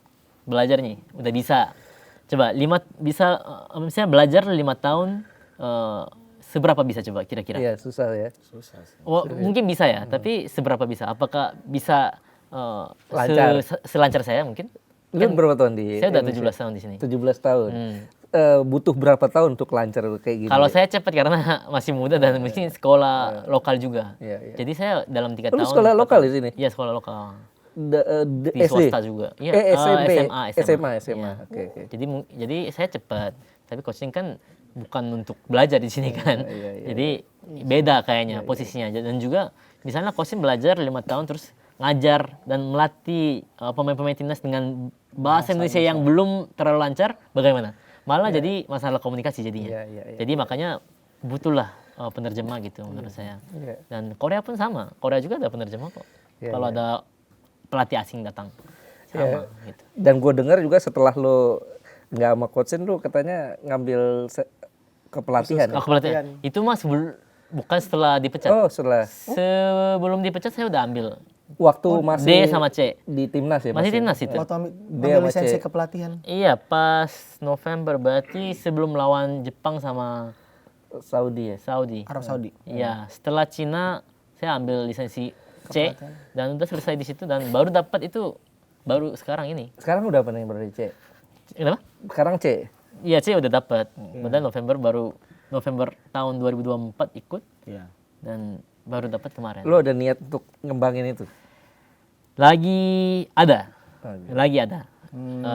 S2: nih, udah bisa. Coba misalnya belajar 5 tahun seberapa bisa coba kira-kira?
S1: Iya, susah ya.
S2: Oh, mungkin bisa ya, tapi seberapa bisa? Apakah bisa
S1: Lancar.
S2: selancar saya mungkin?
S1: Lu berapa tahun di
S2: Saya udah
S1: Indonesia?
S2: 17 tahun di sini.
S1: 17 tahun. Butuh berapa tahun untuk lancar kayak gini?
S2: Kalau saya cepat karena masih muda dan mungkin sekolah lokal juga.
S1: Iya.
S2: Jadi saya dalam 3
S1: Lu
S2: tahun.
S1: sekolah
S2: 4
S1: lokal
S2: tahun.
S1: di sini?
S2: Iya, sekolah lokal. Di
S1: SD?
S2: swasta juga. Iya,
S1: SMP?
S2: SMA.
S1: SMA.
S2: Iya.
S1: Oke.
S2: Jadi saya cepat. Tapi coaching kan bukan untuk belajar di sini kan. Jadi beda kayaknya posisinya. Dan juga di sana coaching belajar 5 tahun terus ngajar dan melatih pemain-pemain timnas dengan bahasa Indonesia yang belum terlalu lancar, bagaimana? Malah jadi masalah komunikasi jadinya.
S1: Iya.
S2: Jadi makanya butuhlah penerjemah gitu menurut saya. Dan Korea pun sama. Korea juga ada penerjemah kok. Kalau ada pelatih asing datang. Sama gitu.
S1: Dan gue dengar juga setelah lo nggak sama Coach Shin, lo katanya ngambil kepelatihan.
S2: Oh, kepelatihan. Itu mah bukan setelah dipecat.
S1: Oh, setelah.
S2: Sebelum dipecat saya udah ambil.
S1: Waktu masih
S2: D sama C.
S1: di timnas ya?
S2: Masih timnas itu.
S3: Waktu
S1: Dia
S3: ambil
S1: sama
S3: lisensi
S1: C.
S3: kepelatihan.
S2: Iya, pas November berarti sebelum lawan Jepang sama
S1: Saudi ya?
S2: Saudi.
S3: Arab Saudi.
S2: Iya, setelah Cina saya ambil lisensi C dan udah selesai di situ dan baru dapat itu baru sekarang ini.
S1: Sekarang udah apa nih berarti C?
S2: Kenapa?
S1: Sekarang C?
S2: Iya, C udah dapat. Kemudian November tahun 2024 ikut
S3: Iya.
S2: dan baru dapat kemarin.
S1: Lo ada niat untuk ngembangin itu?
S2: Lagi ada.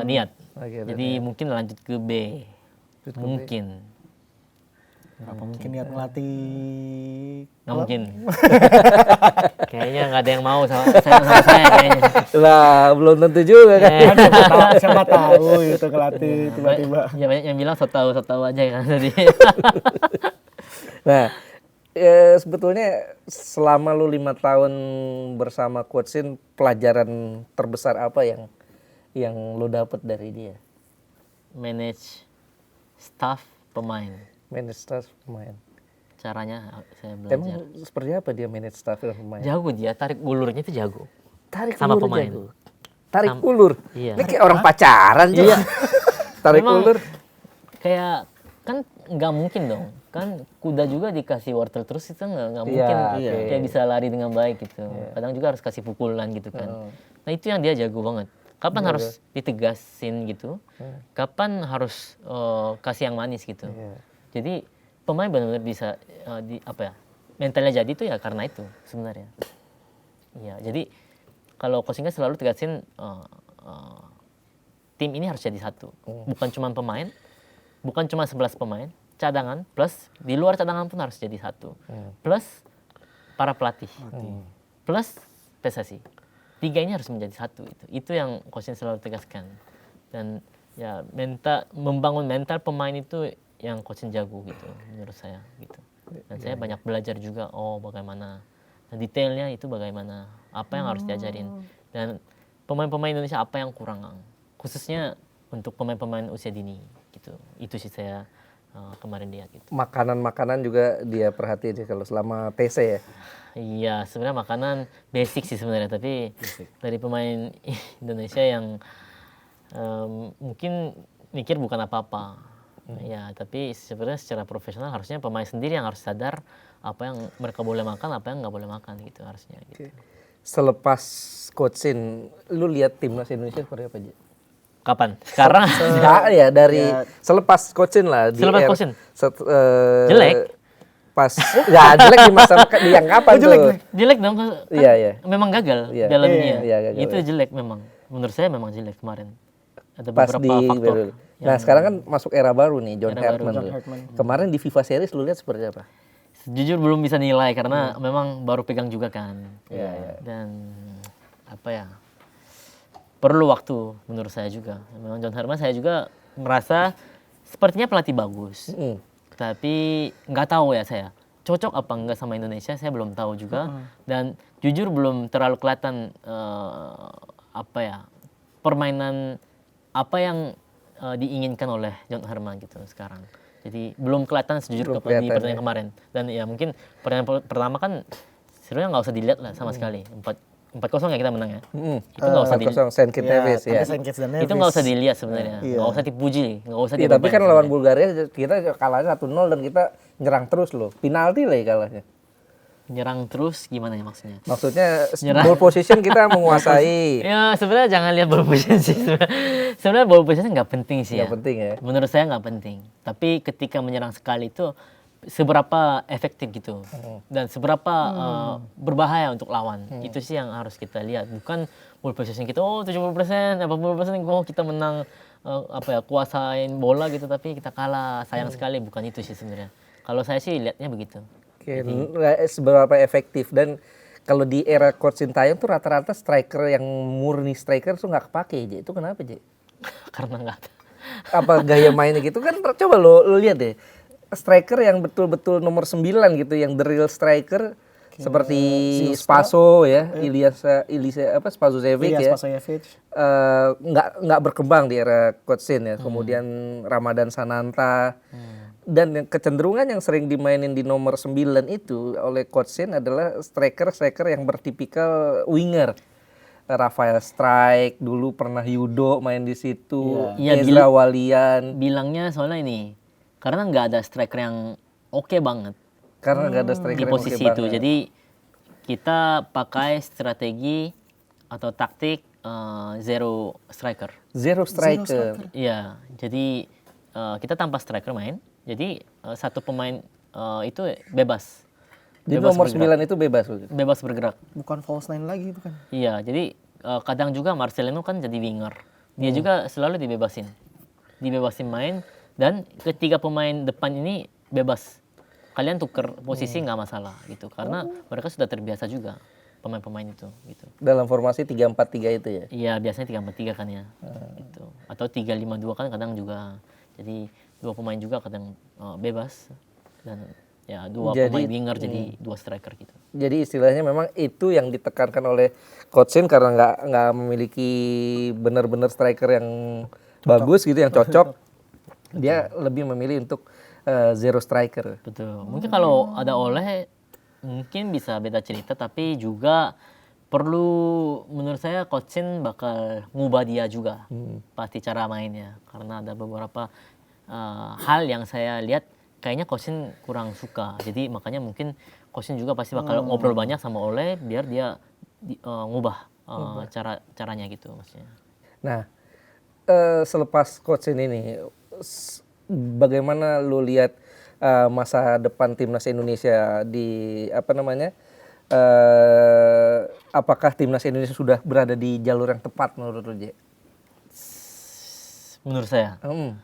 S2: Niat.
S1: Lagi ada
S2: Jadi mungkin lanjut ke B. Mungkin.
S3: Apa mungkin niat melatih?
S2: Nggak mungkin. Kayaknya nggak ada yang mau sama saya kayaknya.
S1: Lah, belum tentu juga kan?
S3: Siapa tahu gitu ngelatih tiba-tiba.
S2: Ya banyak yang bilang so tahu aja kan tadi.
S1: Nah, Sebetulnya selama lu 5 tahun bersama Coach Sin, pelajaran terbesar apa yang lu dapet dari dia?
S2: Manage staff pemain.
S1: Manage staff pemain.
S2: Caranya saya belajar.
S1: Emang seperti apa dia manage staff dan pemain?
S2: Jago dia, tarik ulurnya itu jago.
S1: Tarik
S2: sama
S1: ulur
S2: pemain.
S1: jago. Tarik ulur.
S2: Iya.
S1: Ini kayak orang pacaran juga.
S2: Iya.
S1: Tarik
S2: Memang
S1: ulur.
S2: Kayak kan nggak mungkin dong. Kan kuda juga dikasih wortel terus itu nggak
S1: Iya,
S2: mungkin
S1: oke.
S2: dia bisa lari dengan baik gitu. Kadang juga harus kasih pukulan gitu kan. Nah itu yang dia jago banget. Kapan harus ditegasin gitu, kapan harus kasih yang manis gitu.
S1: Iya.
S2: Jadi pemain benar-benar bisa mentalnya jadi itu ya karena itu sebenarnya. Iya, jadi kalau coaching kan selalu tegasin tim ini harus jadi satu, bukan cuma pemain, bukan cuma 11 pemain, cadangan plus di luar cadangan pun harus jadi satu, plus para pelatih, plus PSSI. 3 ini harus menjadi satu, itu yang coaching selalu tegaskan. Dan ya membangun mental pemain itu yang coaching jago gitu menurut saya gitu. Dan saya banyak belajar juga bagaimana detailnya itu, bagaimana apa yang harus diajarin, dan pemain-pemain Indonesia apa yang kurang, khususnya untuk pemain-pemain usia dini gitu. Itu sih saya kemarin lihat gitu.
S1: Makanan-makanan juga dia perhatiin kalau selama TC ya.
S2: Iya, sebenarnya makanan basic sih sebenarnya, tapi dari pemain Indonesia yang mungkin mikir bukan apa-apa. Ya, tapi sebenarnya secara profesional harusnya pemain sendiri yang harus sadar apa yang mereka boleh makan, apa yang nggak boleh makan gitu harusnya. Gitu.
S1: Selepas coachin, lu lihat timnas Indonesia seperti apa aja?
S2: Kapan? Sekarang?
S1: Ya dari selepas coachin lah.
S2: Selepas coachin?
S1: Jelek? Pas, ya jelek di masa yang kapan tuh?
S2: Jelek dong. Kan
S1: iya.
S2: memang gagal Piala Dunia.
S1: Gagal,
S2: itu jelek memang. Menurut saya memang jelek kemarin. Ada
S1: pas
S2: beberapa faktor.
S1: Nah sekarang kan masuk era baru nih, John
S2: Era
S1: Hartman.
S2: baru.
S1: Kemarin di FIFA Series lu lihat seperti apa?
S2: Jujur belum bisa nilai karena memang baru pegang juga kan.
S1: Iya.
S2: Dan apa ya? Perlu waktu menurut saya juga. Memang John Hartman saya juga merasa sepertinya pelatih bagus. Tapi nggak tahu ya saya. Cocok apa enggak sama Indonesia saya belum tahu juga. Dan jujur belum terlalu kelihatan permainan apa yang diinginkan oleh John Hartman gitu sekarang. Jadi belum kelihatan sejujur di pertandingan kemarin. Dan ya mungkin pertandingan pertama kan sebenarnya nggak usah dilihat lah sama sekali. 4-0 ya kita menang ya. Itu nggak usah dilihat.
S1: Saint Kitts Nevis ya.
S2: Itu nggak usah dilihat sebenarnya. Nggak usah dipuji, nggak usah
S1: tapi kan lawan Bulgaria kita kalahnya 1-0 dan kita nyerang terus loh. Penalti lah kalahnya.
S2: Nyerang terus gimana ya maksudnya?
S1: Maksudnya ball position kita menguasai.
S2: Ya sebenarnya jangan lihat ball position sih. Sebenarnya ball position nggak penting sih ya.
S1: Nggak penting ya.
S2: Menurut saya nggak penting. Tapi ketika menyerang sekali itu seberapa efektif gitu dan seberapa berbahaya untuk lawan. Itu sih yang harus kita lihat. Bukan ball position kita 70%, 80% kita menang kuasain bola gitu tapi kita kalah. Sayang sekali, bukan itu sih sebenarnya. Kalau saya sih lihatnya begitu.
S1: Oke, seberapa efektif. Dan kalau di era Coach Sintayong tuh rata-rata striker yang murni striker tuh nggak kepake, Itu kenapa, J?
S2: Karena nggak.
S1: Apa gaya mainnya gitu kan? Coba lo lihat deh. Striker yang betul-betul nomor 9 gitu, yang the real striker seperti Spaso ya, Spasojevic ya. Nggak berkembang di era Coach Sin ya. Kemudian Ramadan Sananta. Dan yang kecenderungan yang sering dimainin di nomor 9 itu oleh Coach Sin adalah striker yang bertipikal winger. Rafael Strike dulu pernah Yudo main di situ, Ezra Walian.
S2: Bilangnya soalnya ini karena nggak ada striker yang oke banget.
S1: Karena nggak ada striker
S2: di posisi itu. Jadi kita pakai strategi atau taktik zero striker.
S1: Zero striker.
S2: Iya. Jadi kita tanpa striker main. Jadi satu pemain itu bebas.
S1: Jadi nomor 9 itu bebas.
S2: Bebas bergerak.
S3: Bukan false nine lagi itu kan.
S2: Iya. Jadi kadang juga Marcelino kan jadi winger. Dia juga selalu dibebasin main. Dan ketiga pemain depan ini bebas. Kalian tuker posisi nggak masalah gitu. Karena mereka sudah terbiasa juga pemain-pemain itu gitu.
S1: Dalam formasi 3-4-3 itu ya?
S2: Iya, biasanya 3-4-3 kan ya. Gitu. Atau 3-5-2 kan kadang juga. Jadi dua pemain juga kadang bebas. Dan ya dua
S1: Jadi,
S2: pemain winger jadi dua striker gitu.
S1: Jadi istilahnya memang itu yang ditekankan oleh Coach Shin karena nggak memiliki benar-benar striker yang bagus gitu, yang cocok. Dia lebih memilih untuk zero striker.
S2: Betul. Mungkin kalau ada Oleh mungkin bisa beda cerita, tapi juga perlu menurut saya Coach Shin bakal ngubah dia juga pasti cara mainnya, karena ada beberapa hal yang saya lihat kayaknya Coach Shin kurang suka. Jadi makanya mungkin Coach Shin juga pasti bakal ngobrol banyak sama Oleh biar dia ngubah caranya gitu maksudnya.
S1: Nah, selepas Coach Shin ini, bagaimana lu lihat masa depan timnas Indonesia di apa namanya? Apakah timnas Indonesia sudah berada di jalur yang tepat menurut lu, Je?
S2: Menurut saya.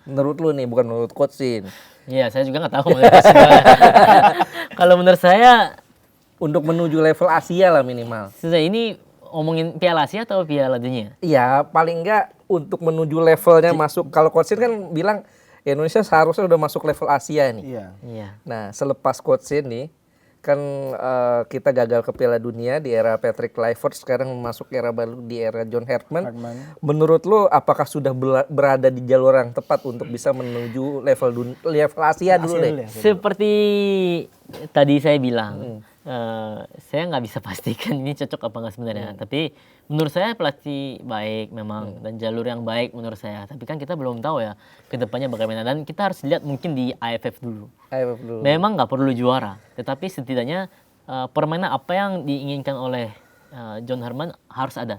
S1: Menurut lu nih, bukan menurut Coach Shin.
S2: Iya, saya juga nggak tahu menurut Coach Shin gimana. Kalau menurut saya
S1: Untuk menuju level Asia lah minimal.
S2: sudah ini omongin Piala Asia atau Piala Dunia?
S1: Iya, paling enggak untuk menuju levelnya masuk. Kalau Coach Shin kan bilang Indonesia seharusnya udah masuk level Asia nih.
S3: Iya.
S2: Iya.
S1: Nah, selepas Coach Shin nih, kan kita gagal ke Piala Dunia di era Patrick Kluivert, sekarang masuk era baru di era John Herdman. Menurut lo, apakah sudah berada di jalur yang tepat untuk bisa menuju level Asia dulu deh?
S2: Seperti tadi saya bilang, saya nggak bisa pastikan ini cocok apa nggak sebenarnya. Tapi menurut saya pelatih baik memang dan jalur yang baik menurut saya. Tapi kan kita belum tahu ya kedepannya bagaimana, dan kita harus lihat mungkin di AFF dulu.
S1: AFF dulu.
S2: Memang nggak perlu juara, tetapi setidaknya permainan apa yang diinginkan oleh John Herdman harus ada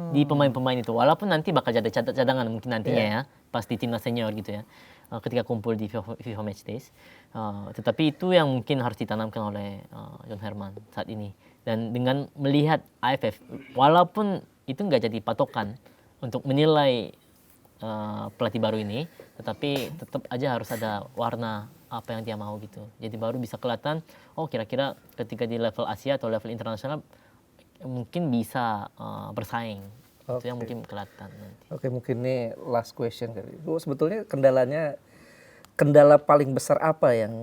S2: di pemain-pemain itu. Walaupun nanti bakal jadi cadangan mungkin nantinya ya, pas di timnas senior gitu ya, ketika kumpul di FIFA Match Days. Tetapi itu yang mungkin harus ditanamkan oleh John Herdman saat ini. Dan dengan melihat AFF, walaupun itu nggak jadi patokan untuk menilai pelatih baru ini, tetapi tetap aja harus ada warna apa yang dia mau gitu. Jadi baru bisa kelihatan, oh kira-kira ketika di level Asia atau level internasional mungkin bisa bersaing. Itu yang mungkin kelihatan nanti.
S1: Oke, mungkin ini last question kali. Lu sebetulnya kendala paling besar apa yang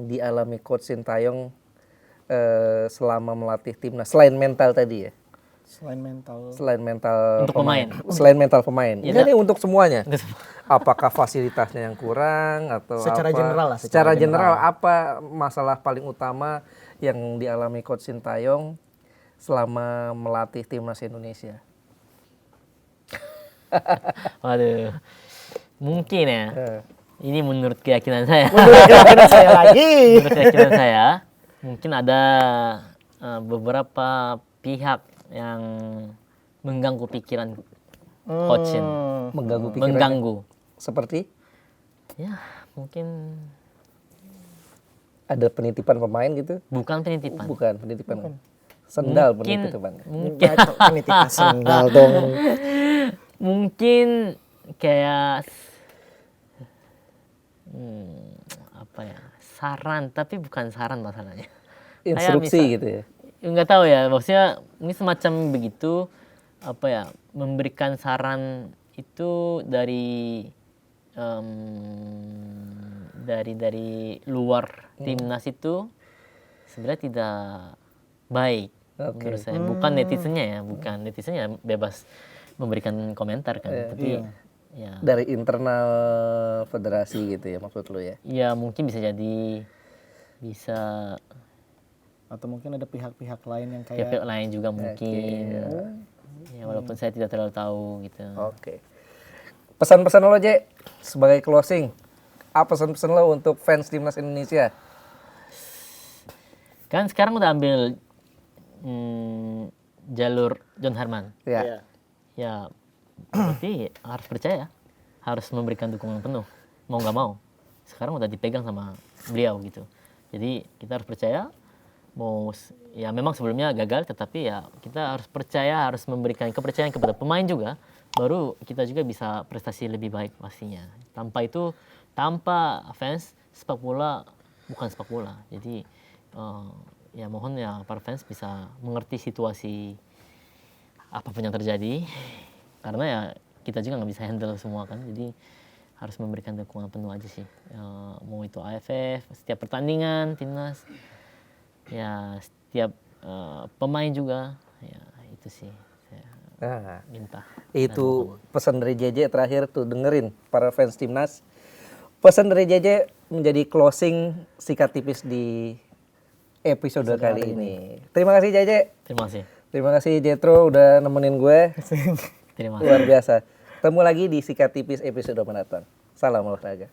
S1: dialami Coach Sintayong selama melatih timnas selain mental tadi ya?
S3: Selain mental.
S1: Selain mental
S2: Untuk pemain.
S1: Selain mental pemain.
S2: Ya,
S1: Ini untuk semuanya. Apakah fasilitasnya yang kurang atau
S3: Secara
S1: apa?
S3: general lah,
S1: Secara general apa masalah paling utama yang dialami Coach Sintayong selama melatih timnas Indonesia?
S2: Waduh, mungkin ya. Ini menurut keyakinan saya.
S3: Menurut keyakinan saya lagi.
S2: Menurut keyakinan saya, mungkin ada beberapa pihak yang mengganggu pikiran Coach Shin.
S1: Mengganggu pikirannya.
S2: Mengganggu.
S1: Seperti
S2: Ya, mungkin
S1: ada penitipan pemain gitu?
S2: bukan penitipan.
S1: Bukan penitipan. Sendal
S2: Mungkin-
S1: penitipan.
S2: Mungkin
S3: Penitipan sendal dong.
S2: mungkin kayak apa ya, saran, tapi bukan saran masalahnya.
S1: Instruksi
S2: Kayak
S1: gitu ya.
S2: Nggak tahu ya, maksudnya ini semacam begitu, apa ya, memberikan saran itu dari luar timnas itu sebenarnya tidak baik menurut saya. Bukan netizennya bebas memberikan komentar kan, tapi ya
S1: Dari internal federasi gitu ya maksud lu ya.
S2: ya mungkin bisa
S3: Atau mungkin ada pihak-pihak lain yang kayak
S2: pihak lain juga mungkin. Ya walaupun saya tidak terlalu tahu gitu.
S1: Oke. Pesan-pesan lo, Je, sebagai closing. Apa pesan-pesan lo untuk fans timnas Indonesia?
S2: Kan sekarang udah ambil jalur John Herdman.
S1: Ya.
S2: Ya berarti harus percaya, harus memberikan dukungan penuh, mau nggak mau. Sekarang udah dipegang sama beliau gitu. Jadi kita harus percaya. Ya memang sebelumnya gagal, tetapi ya kita harus percaya, harus memberikan kepercayaan kepada pemain juga, baru kita juga bisa prestasi lebih baik pastinya. Tanpa fans, sepak bola bukan sepak bola. Jadi ya mohon ya para fans bisa mengerti situasi apapun yang terjadi, karena ya kita juga nggak bisa handle semua kan. Jadi harus memberikan dukungan penuh aja sih. Mau itu AFF, setiap pertandingan timnas, ya setiap pemain juga, ya itu sih saya
S1: Nah,
S2: minta.
S1: itu pesan dari JJ terakhir tuh, dengerin para fans timnas. Pesan dari JJ menjadi closing sikat tipis di episode kali ini. Terima kasih JJ.
S2: Terima kasih.
S1: Terima kasih Jetro udah nemenin gue.
S2: Terima kasih.
S1: Luar biasa. Ketemu lagi di sikat tipis episode mendatang. Salam olahraga.